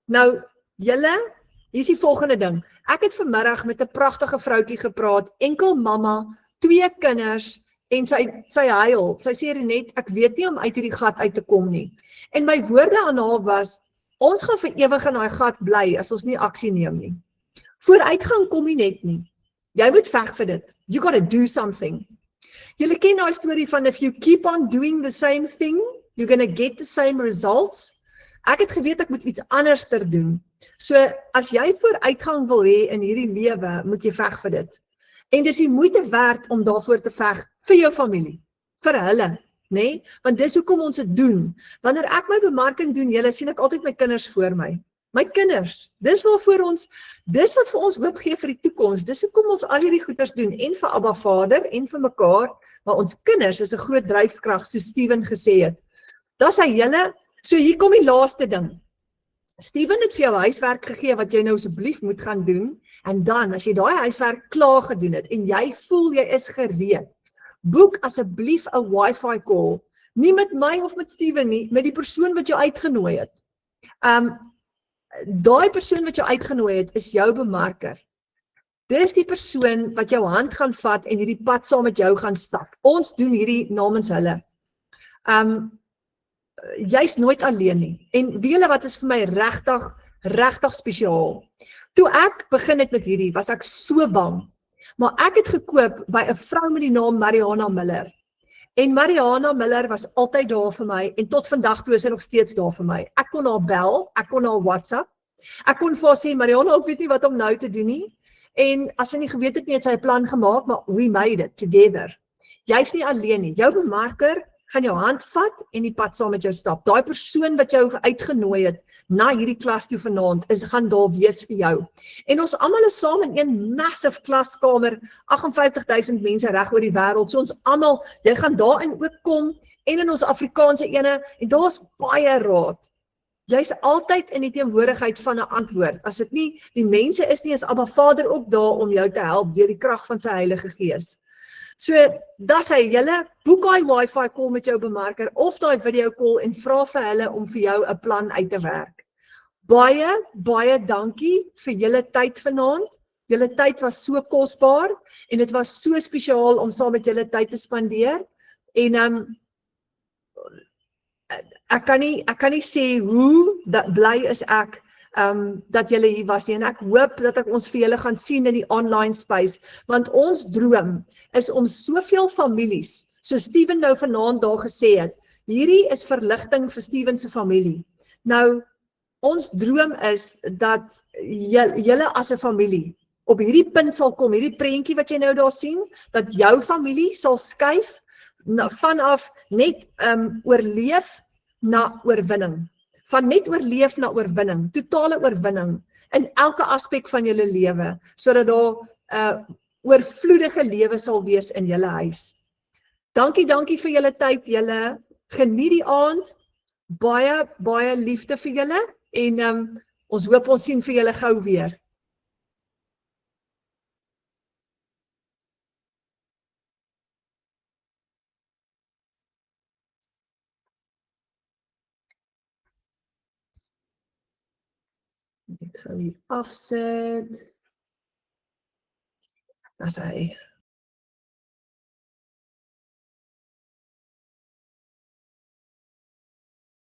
Nou, julle, hier is die volgende ding. Ek het vanmiddag met 'n pragtige vroutjie gepraat, enkel mamma, 2 kinders, en sy huil, sy sê net, ek weet nie om uit hierdie gat uit te kom nie. En my woorde aan haar was, ons gaan vir ewig in daai gat bly, as ons nie aksie neem nie. Vooruitgang kom nie net nie. Jy moet veg vir dit. You gotta do something. Julle ken daai storie van, if you keep on doing the same thing, you're gonna get the same results. Ek het geweet ek moet iets anders doen. So, as jy vooruitgang wil hê in hierdie lewe, moet jy veg vir dit. En dis die moeite werd om daarvoor te veg vir jou familie, vir hulle, nê? Want dis hoekom ons dit doen. Wanneer ek my bemarking doen, julle sien ek altyd my kinders voor my. My kinders, dis wat vir ons hoop gee vir die toekoms. Dis hoekom ons al hierdie goeders doen, en vir Abba Vader, en vir mekaar, maar ons kinders is 'n groot dryfkrag, soos Steven gesê het. Dis hy julle, so hier kom die laaste ding. Steven het vir jou huiswerk gegee wat jy nou asseblief moet gaan doen, en dan, as jy daai huiswerk klaar gedoen het, en jy voel jy is gereed, boek asseblief 'n Wi-Fi call, nie met my of met Steven nie, met die persoon wat jou uitgenooi het. Daai persoon wat jou uitgenooi het, is jou bemarker. Dis die persoon wat jou hand gaan vat en hierdie pad saam met jou gaan stap. Ons doen hierdie namens hulle. Jy's nooit alleen nie. En weet julle wat is vir my regtig spesiaal? Toe ek begin het met hierdie, was ek so bang. Maar ek het gekoop by 'n vrou met die naam Mariana Miller. En Mariana Miller was altyd daar vir my en tot vandag toe is sy nog steeds daar vir my. Ek kon haar bel, ek kon haar WhatsApp. Ek kon vir haar sê, Mariana, ek weet nie wat om nou te doen nie. En as sy nie geweet het nie, het sy 'n plan gemaak, maar we made it together. Jy's nie alleen nie. Jou bemarker gaan jou hand vat en die pad saam met jou stap. Daai persoon wat jou uitgenooi het na hierdie klas toe vanaand, gaan daar wees vir jou. En ons almal is saam in een massive klaskamer, 58,000 mense reg oor die wêreld. So ons almal, jy gaan daarin ook kom en in ons Afrikaanse ene en daar's baie raad. Jy's altyd in die teenwoordigheid van 'n antwoord. As dit nie die mense is nie, is Abba Vader ook daar om jou te help deur die krag van sy Heilige Gees. So, dat sê julle, boek daai Wi-Fi call met jou bemarker of daai video call en vra vir hulle om vir jou 'n plan uit te werk. Baie dankie vir julle tyd vanaand. Julle tyd was so kosbaar en dit was so spesiaal om saam met julle tyd te spandeer. En ek kan nie sê hoe bly is ek dat julle hier was nie, en ek hoop dat ek ons vir julle gaan sien in die online space, want ons droom is om soveel families, soos Steven nou vanaand daar gesê het, hierdie is verligting vir Steven se familie. Nou, ons droom is dat julle as 'n familie op hierdie punt sal kom, hierdie prentjie wat jy nou daar sien, dat jou familie sal skuif vanaf net oorleef na oorwinning. Van net oorleef na oorwinning, totale oorwinning in elke aspek van julle lewe, sodat daar oorvloedige lewe sal wees in julle huis. Dankie vir julle tyd, julle geniet die aand, baie liefde vir julle en ons hoop ons sien vir julle gou weer. Ek gaan hier afsit. As hy